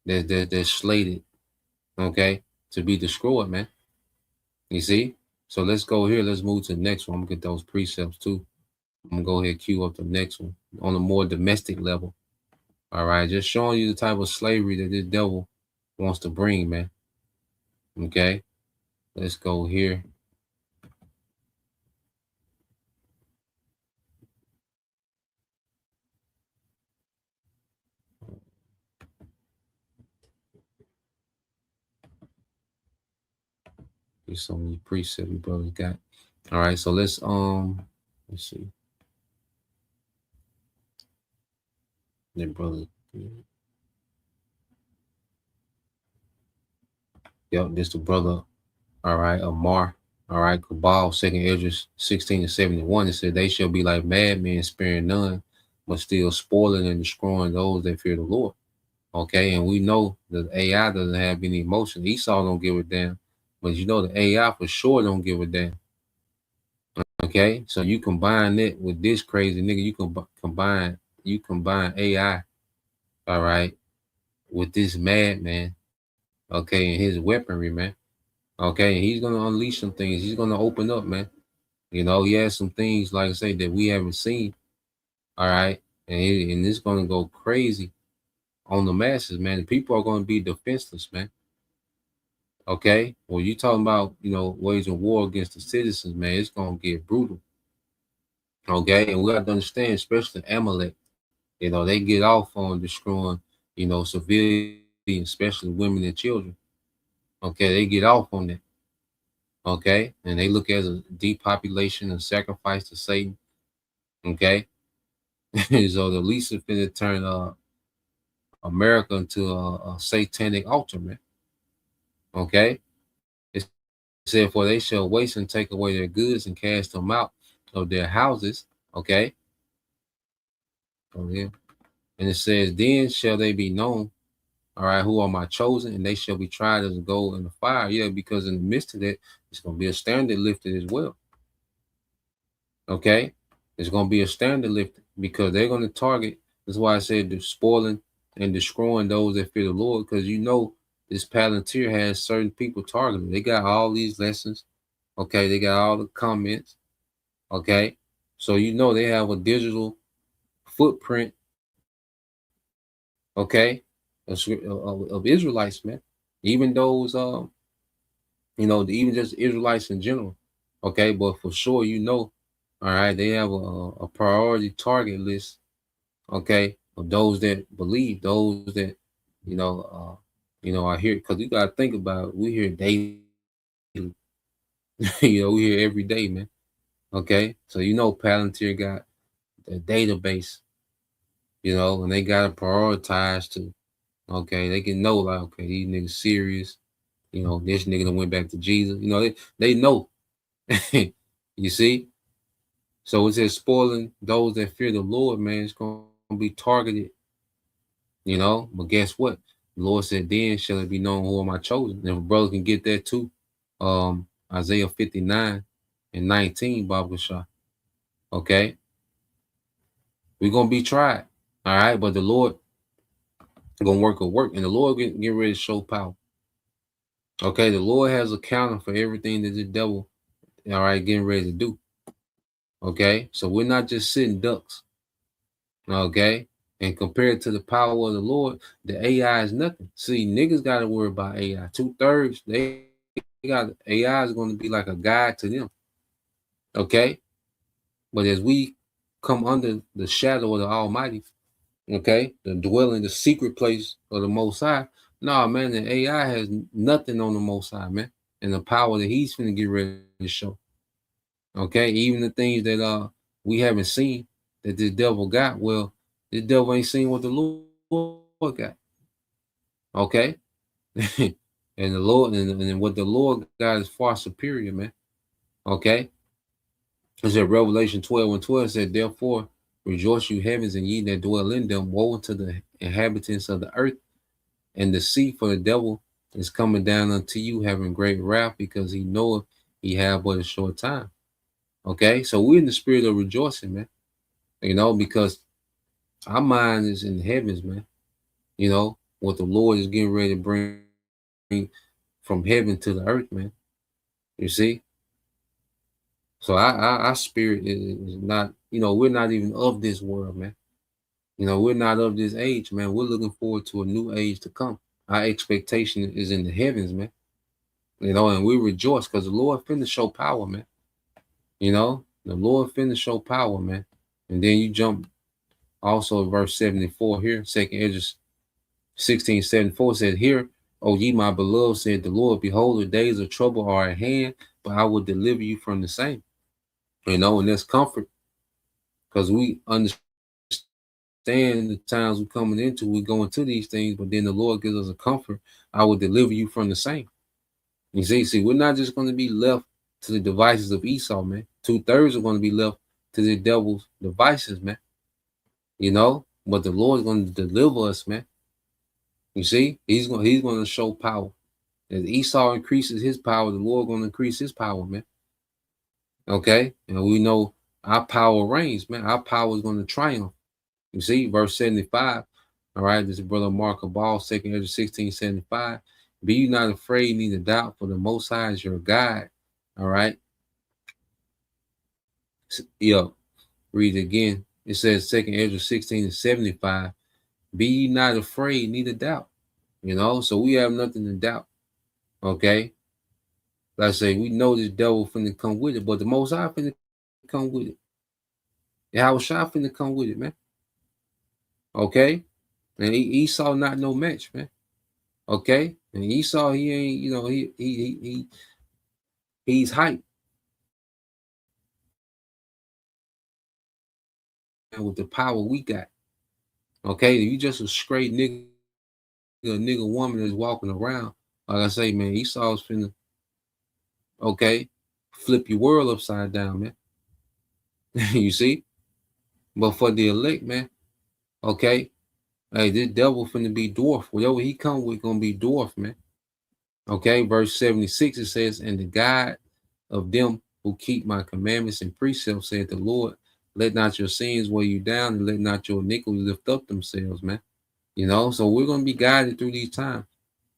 They're slated, okay, to be destroyed, man. You see? So let's go here. Let's move to the next one. I'm going to get those precepts too. I'm going to go ahead and queue up the next one on a more domestic level. All right. Just showing you the type of slavery that this devil wants to bring, man. Okay. Let's go here. There's so many precepts you brothers got. All right, so let's see. Then brother. Yep, this the brother. All right, Amar. All right, Cabal, 2nd Esdras 16-71. It said they shall be like madmen, sparing none, but still spoiling and destroying those that fear the Lord. Okay, and we know that AI doesn't have any emotion. Esau don't give a damn. But you know the AI for sure don't give a damn. Okay, so you combine it with this crazy nigga. You can combine AI, all right, with this madman, okay, and his weaponry, man. Okay, and he's gonna unleash some things. He's gonna open up, man. You know, he has some things, like I say, that we haven't seen. All right, and it's gonna go crazy on the masses, man. The people are gonna be defenseless, man. Okay, well, you talking about, you know, waging war against the citizens, man, it's gonna get brutal. Okay, and we have to understand, especially Amalek, you know, they get off on destroying, you know, civilians, especially women and children. Okay, they get off on that. Okay, and they look at a depopulation and sacrifice to Satan. Okay, so the least is finna turn America into a satanic altar, man. Okay, it said, "For they shall waste and take away their goods and cast them out of their houses." Okay, oh yeah, and it says, "Then shall they be known, all right, who are my chosen, and they shall be tried as gold in the fire." Yeah, because in the midst of that, it's gonna be a standard lifted as well. Okay, it's gonna be a standard lifted because they're gonna target. That's why I said they're spoiling and destroying those that fear the Lord, because you know this Palantir has certain people targeted. They got all these lessons. Okay, they got all the comments. Okay, so you know they have a digital footprint. Okay, of Israelites, man. Even those, you know, even just Israelites in general. Okay, but for sure, you know, all right, they have a priority target list. Okay, of those that believe, those that, you know, are here, because you gotta think about it, we hear daily. You know, we hear every day, man. Okay, so you know, Palantir got the database, you know, and they gotta prioritize to. Okay, they can know like, okay, these niggas serious. You know, this nigga done went back to Jesus. You know, they know. You see? So it says spoiling those that fear the Lord, man. It's gonna be targeted, you know. But guess what? The Lord said, then shall it be known who am I chosen. And if a brother can get that too. Isaiah 59 and 19, Baba Shah. Okay. We're gonna be tried. All right, but the Lord gonna work a work, and the Lord get ready to show power. Okay, the Lord has accounted for everything that the devil, all right, getting ready to do. Okay, so we're not just sitting ducks. Okay, and compared to the power of the Lord, the AI is nothing. See, niggas got to worry about AI. 2/3, they got AI is going to be like a guide to them. Okay, but as we come under the shadow of the Almighty, okay, the dwelling, the secret place of the Most High. Nah, man, the AI has nothing on the Most High, man, and the power that He's finna get ready to show. Okay, even the things that we haven't seen that this devil got. Well, this devil ain't seen what the Lord got. Okay, and the Lord and what the Lord got is far superior, man. Okay, it said Revelation 12:12 said, "Therefore rejoice, you heavens, and ye that dwell in them. Woe unto the inhabitants of the earth and the sea, for the devil is coming down unto you, having great wrath, because he knoweth he have but a short time." Okay, so we're in the spirit of rejoicing, man. You know, because our mind is in the heavens, man. You know, what the Lord is getting ready to bring from heaven to the earth, man. You see? So our spirit is not, you know, we're not even of this world, man. You know, we're not of this age, man. We're looking forward to a new age to come. Our expectation is in the heavens, man. You know, and we rejoice because the Lord finna show power, man. You know, the Lord finna show power, man. And then you jump also verse 74 here, 2nd Ezra 16:74 said, "Here, O ye my beloved, said the Lord, behold, the days of trouble are at hand, but I will deliver you from the same." You know, and that's comfort because we understand the times we're coming into, we go into these things, but then the Lord gives us a comfort. I will deliver you from the same. You see, we're not just going to be left to the devices of Esau, man. 2/3 are going to be left to the devil's devices, man. You know, but the Lord is going to deliver us, man. You see, he's going to show power. As Esau increases his power, the Lord going to increase his power, man. Okay, and we know our power reigns, man. Our power is going to triumph. You see, verse 75. All right, this is Brother Mark Ball, 2nd Ezra 16:75. Be you not afraid, neither doubt, for the Most High is your guide. All right. Yo, read it again. It says 2nd Ezra 16:75. Be ye not afraid, neither doubt. You know, so we have nothing to doubt. Okay. Like I say, we know this devil finna come with it, but the Most High finna come with it. Yahweh Shai finna come with it, man. Okay. And Esau not no match, man. Okay. And Esau, he ain't, you know, he's hype. And with the power we got. Okay. If you just a straight nigga, a nigga woman that's walking around, like I say, man, Esau's finna, okay, flip your world upside down, man. You see? But for the elect, man, okay, hey, this devil finna be dwarfed. Whatever he come with, gonna be dwarfed, man. Okay, verse 76, it says, and the God of them who keep my commandments and precepts, said the Lord, let not your sins weigh you down, and let not your iniquities lift up themselves, man. You know, so we're gonna be guided through these times,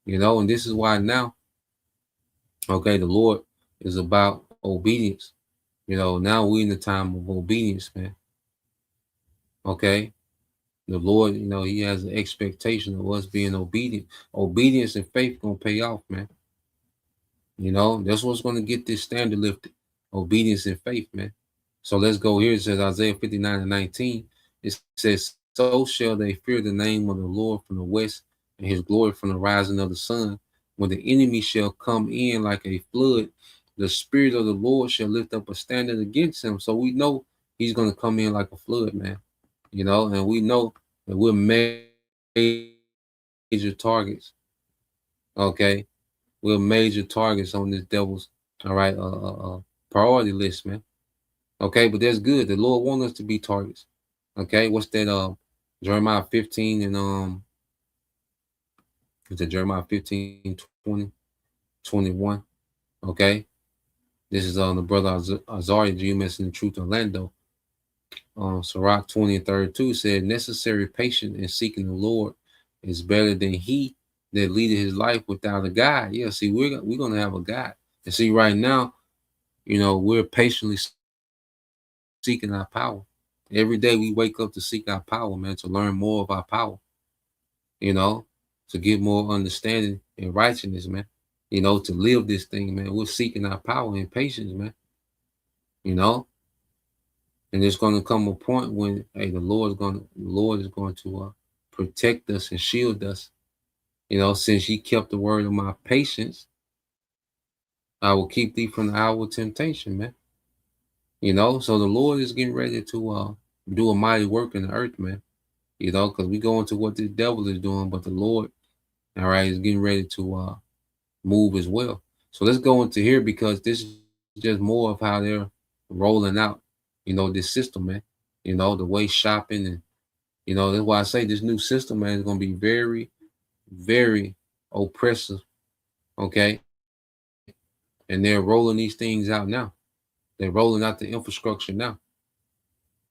you know, and this is why now, okay, the Lord is about obedience. You know, now we're in the time of obedience, man. Okay. The Lord, you know, he has an expectation of us being obedient. Obedience and faith gonna pay off, man. You know, that's what's gonna get this standard lifted. Obedience and faith, man. So let's go here. It says Isaiah 59:19. It says, so shall they fear the name of the Lord from the west, and his glory from the rising of the sun. When the enemy shall come in like a flood, the spirit of the Lord shall lift up a standard against him. So we know he's gonna come in like a flood, man. You know, and we know that we're major targets. Okay, we're major targets on this devil's priority list, man. Okay, but that's good. The Lord wants us to be targets. Okay, what's that? Jeremiah 15 and is it Jeremiah 15, 20, 21? Okay, this is the brother Azariah, GMS in the Truth Orlando. Sirach 20 and 32 said, necessary patience in seeking the Lord is better than he that leadeth his life without a guide. Yeah, see, we're gonna have a guide. And see, right now, you know, we're patiently seeking our power. Every day we wake up to seek our power, man, to learn more of our power, you know, to get more understanding and righteousness, man, you know, to live this thing, man. We're seeking our power and patience, man, you know. And there's going to come a point when, hey, the Lord is going to protect us and shield us. You know, since ye kept the word of my patience, I will keep thee from the hour of temptation, man. You know, so the Lord is getting ready to do a mighty work in the earth, man. You know, because we go into what the devil is doing, but the Lord, all right, is getting ready to move as well. So let's go into here, because this is just more of how they're rolling out, you know, this system, man. You know, the way shopping, and, you know, that's why I say this new system, man, is going to be very, very oppressive. Okay. And they're rolling these things out now. They're rolling out the infrastructure now.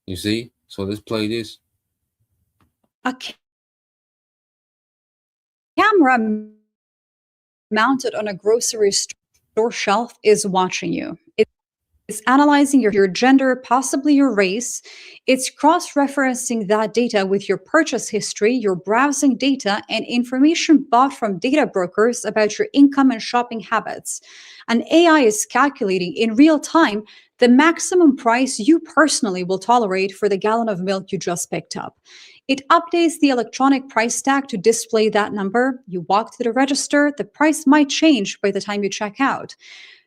You see? So let's play this. A camera mounted on a grocery store shelf is watching you. It's analyzing your gender, possibly your race. It's cross-referencing that data with your purchase history, your browsing data, and information bought from data brokers about your income and shopping habits. And AI is calculating in real time the maximum price you personally will tolerate for the gallon of milk you just picked up. It updates the electronic price tag to display that number. You walk to the register, the price might change by the time you check out.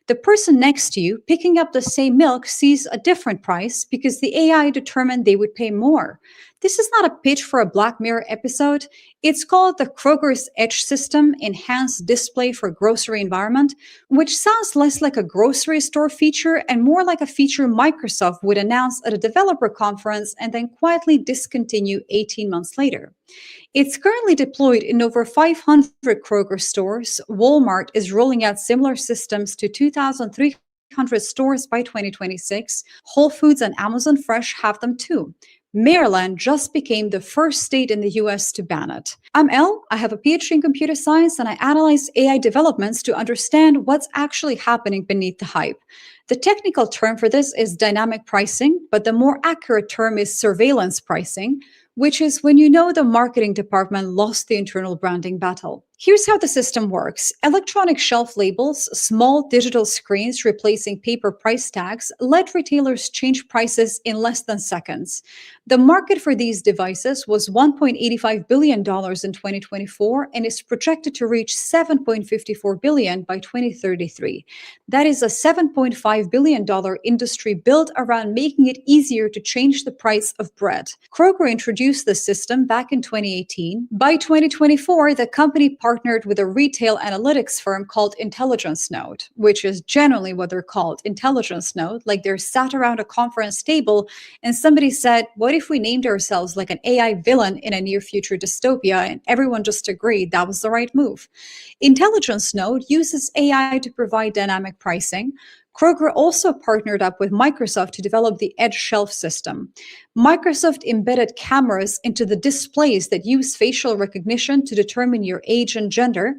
The person next to you picking up the same milk sees a different price because the AI determined they would pay more. This is not a pitch for a Black Mirror episode. It's called the Kroger's Edge System Enhanced Display for Grocery Environment, which sounds less like a grocery store feature and more like a feature Microsoft would announce at a developer conference and then quietly discontinue 18 months later. It's currently deployed in over 500 Kroger stores. Walmart is rolling out similar systems to 2,300 stores by 2026. Whole Foods and Amazon Fresh have them too. Maryland just became the first state in the US to ban it. I'm Elle. I have a PhD in computer science, and I analyze AI developments to understand what's actually happening beneath the hype. The technical term for this is dynamic pricing, but the more accurate term is surveillance pricing, which is when you know the marketing department lost the internal branding battle. Here's how the system works. Electronic shelf labels, small digital screens replacing paper price tags, let retailers change prices in less than seconds. The market for these devices was $1.85 billion in 2024 and is projected to reach $7.54 billion by 2033. That is a $7.5 billion industry built around making it easier to change the price of bread. Kroger introduced the system back in 2018. By 2024, the company partnered with a retail analytics firm called Intelligence Node, which is generally what they're called, Intelligence Node, like they're sat around a conference table and somebody said, what if we named ourselves like an AI villain in a near future dystopia? And everyone just agreed that was the right move. Intelligence Node uses AI to provide dynamic pricing. Kroger also partnered up with Microsoft to develop the Edge Shelf system. Microsoft embedded cameras into the displays that use facial recognition to determine your age and gender.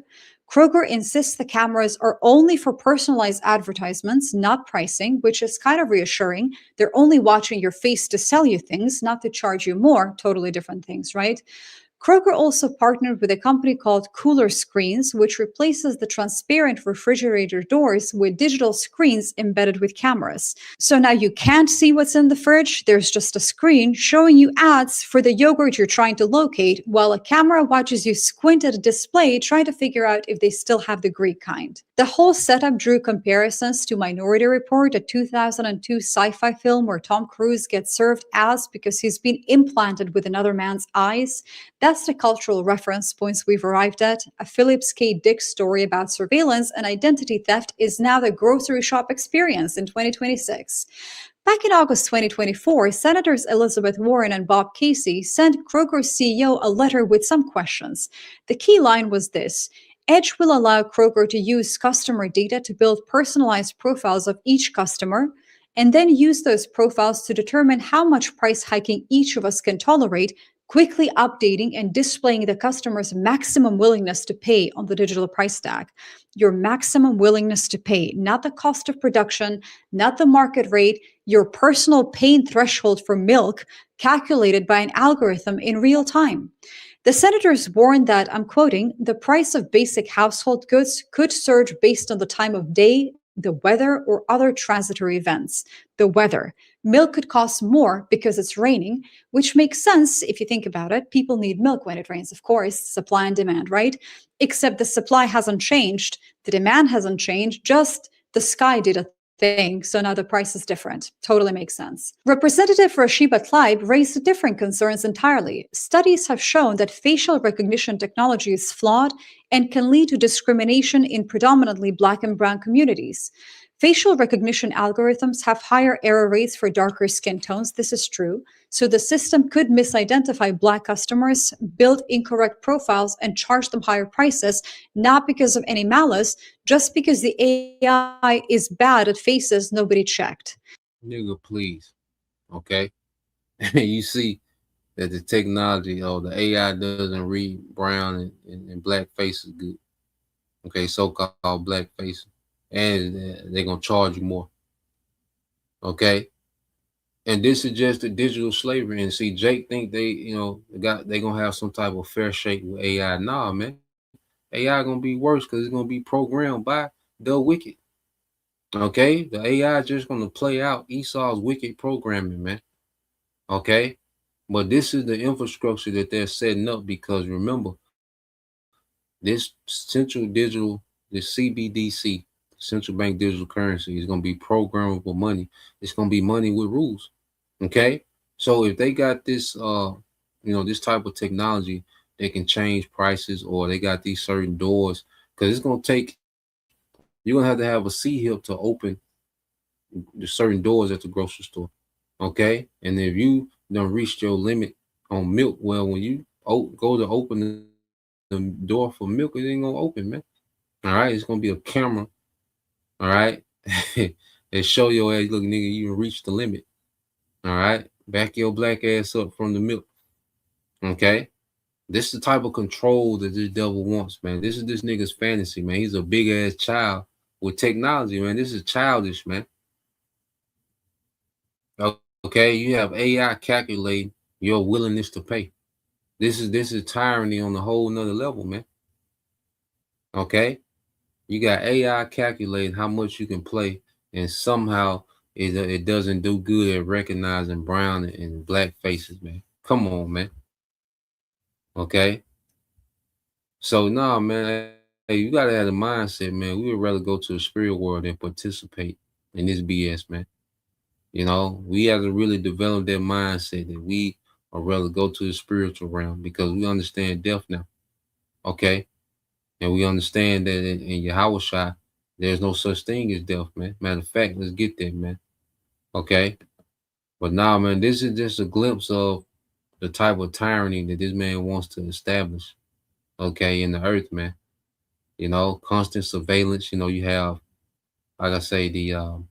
Kroger insists the cameras are only for personalized advertisements, not pricing, which is kind of reassuring. They're only watching your face to sell you things, not to charge you more. Totally different things, right? Kroger also partnered with a company called Cooler Screens, which replaces the transparent refrigerator doors with digital screens embedded with cameras. So now you can't see what's in the fridge. There's just a screen showing you ads for the yogurt you're trying to locate, while a camera watches you squint at a display trying to figure out if they still have the Greek kind. The whole setup drew comparisons to Minority Report, a 2002 sci-fi film where Tom Cruise gets served ads because he's been implanted with another man's eyes. That's the cultural reference points we've arrived at. A Phillips K. Dick story about surveillance and identity theft is now the grocery shop experience in 2026. Back in August 2024, Senators Elizabeth Warren and Bob Casey sent Kroger's CEO a letter with some questions. The key line was this: Edge will allow Kroger to use customer data to build personalized profiles of each customer, and then use those profiles to determine how much price hiking each of us can tolerate, quickly updating and displaying the customer's maximum willingness to pay on the digital price tag. Your maximum willingness to pay, not the cost of production, not the market rate, your personal pain threshold for milk, calculated by an algorithm in real time. The senators warned that, I'm quoting, the price of basic household goods could surge based on the time of day, the weather, or other transitory events. The weather. Milk could cost more because it's raining, which makes sense if you think about it. People need milk when it rains, of course, supply and demand, right? Except the supply hasn't changed, the demand hasn't changed, just the sky did a thing, so now the price is different. Totally makes sense. Representative Rashiba Tlaib raised different concerns entirely. Studies have shown that facial recognition technology is flawed and can lead to discrimination in predominantly Black and Brown communities. Facial recognition algorithms have higher error rates for darker skin tones. This is true. So the system could misidentify Black customers, build incorrect profiles, and charge them higher prices, not because of any malice, just because the AI is bad at faces nobody checked. Nigga, please. Okay. You see that the technology or the AI doesn't read brown and black faces good. Okay, so-called black faces. And they're gonna charge you more. Okay. And this is just the digital slavery. And see, Jake think they gonna have some type of fair shake with AI. Nah, man. AI gonna be worse because it's gonna be programmed by the wicked. Okay, the AI just gonna play out Esau's wicked programming, man. Okay, but this is the infrastructure that they're setting up because remember, this central digital, the CBDC, central bank digital currency, is gonna be programmable money. It's gonna be money with rules. Okay, so if they got this, this type of technology, they can change prices, or they got these certain doors, because it's gonna take. You're gonna have a C-hip to open the certain doors at the grocery store. Okay, and if you don't reach your limit on milk, well, when you go to open the door for milk, it ain't gonna open, man. All right, it's gonna be a camera. All right, and show your ass, look, nigga, you reached the limit. All right, back your black ass up from the milk. Okay, this is the type of control that this devil wants, man. This is this nigga's fantasy, man. He's a big ass child with technology, man. This is childish, man. Okay, you have AI calculating your willingness to pay. This is tyranny on a whole nother level, man. Okay, you got AI calculating how much you can play, and somehow it doesn't do good at recognizing brown and black faces, man. Come on, man. Okay, so nah, man. Hey, you gotta have the mindset, man. We would rather go to the spirit world than participate in this BS, man. You know, we have to really develop that mindset that we would rather go to the spiritual realm because we understand death now. Okay, and we understand that in Yahushua, there's no such thing as death, man. Matter of fact, let's get there, man. Okay, but now, man, this is just a glimpse of the type of tyranny that this man wants to establish. Okay, in the earth, man. You know, constant surveillance. You know, you have, like I say, the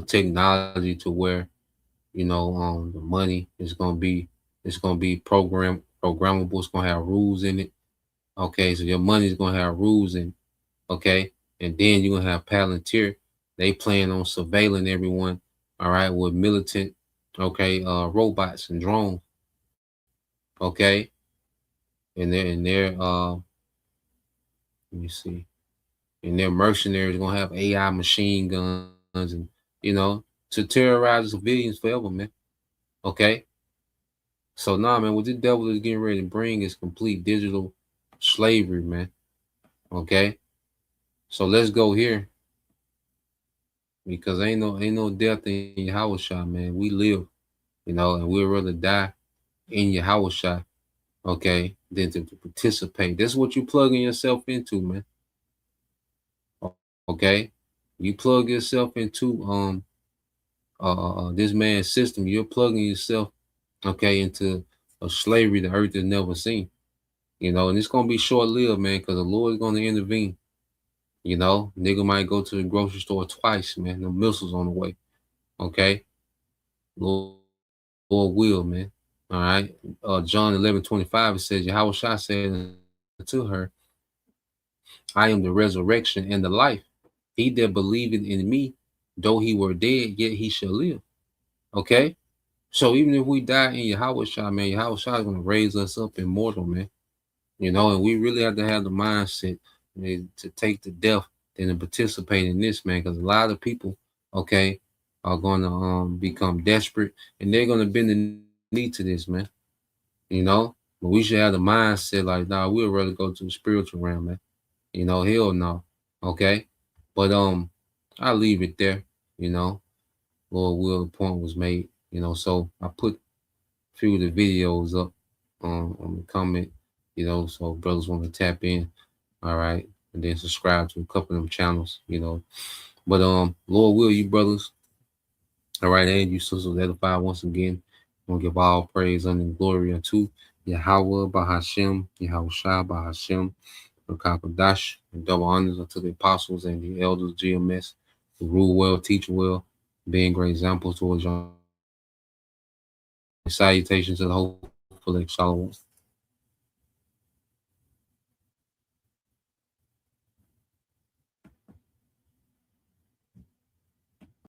technology to where, the money is gonna be programmable. It's gonna have rules in it. Okay, so your money is gonna have rules in. Okay, and then you're gonna have Palantir. They plan on surveilling everyone. All right, with militant, robots and drones. Okay, and they're let me see, and their mercenaries gonna have AI machine guns and to terrorize civilians forever, man. Okay, so nah, man, what the devil is getting ready to bring is complete digital slavery, man. Okay, so let's go here because ain't no death in Yahushua, man. We live, and we'd rather die in Yahushua, okay, than to participate. That's what you plugging yourself into, man. Okay, you plug yourself into this man's system. You're plugging yourself, okay, into a slavery the earth has never seen. And it's gonna be short lived, man, because the Lord is gonna intervene. Nigga might go to the grocery store twice, man. The missiles on the way. Okay, Lord will, man. All right. John 11:25, it says, Yahweh said to her, I am the resurrection and the life. He that believeth in me, though he were dead, yet he shall live. Okay. So even if we die in Yahweh Shah, man, Yahweh Shah is going to raise us up immortal, man. And we really have to have the mindset, man, to take the death and to participate in this, man, because a lot of people, okay, are going to become desperate and they're going to bend the knee to this, man. But we should have the mindset like, nah, we'd rather go to the spiritual realm, man. Hell no. Okay. But I'll leave it there, Lord will, the point was made, so I put a few of the videos up on the comment, so brothers want to tap in, all right, and then subscribe to a couple of them channels, But Lord will, you brothers, all right, and you sisters edified once again. I'm gonna give all praise and glory unto Yahweh Bahashem, Yahweh Shah Bahashem, Rakakadash, and double honors unto the apostles and the elders, GMS, who rule well, teach well, being great examples towards y'all. Salutations to the whole Shalom.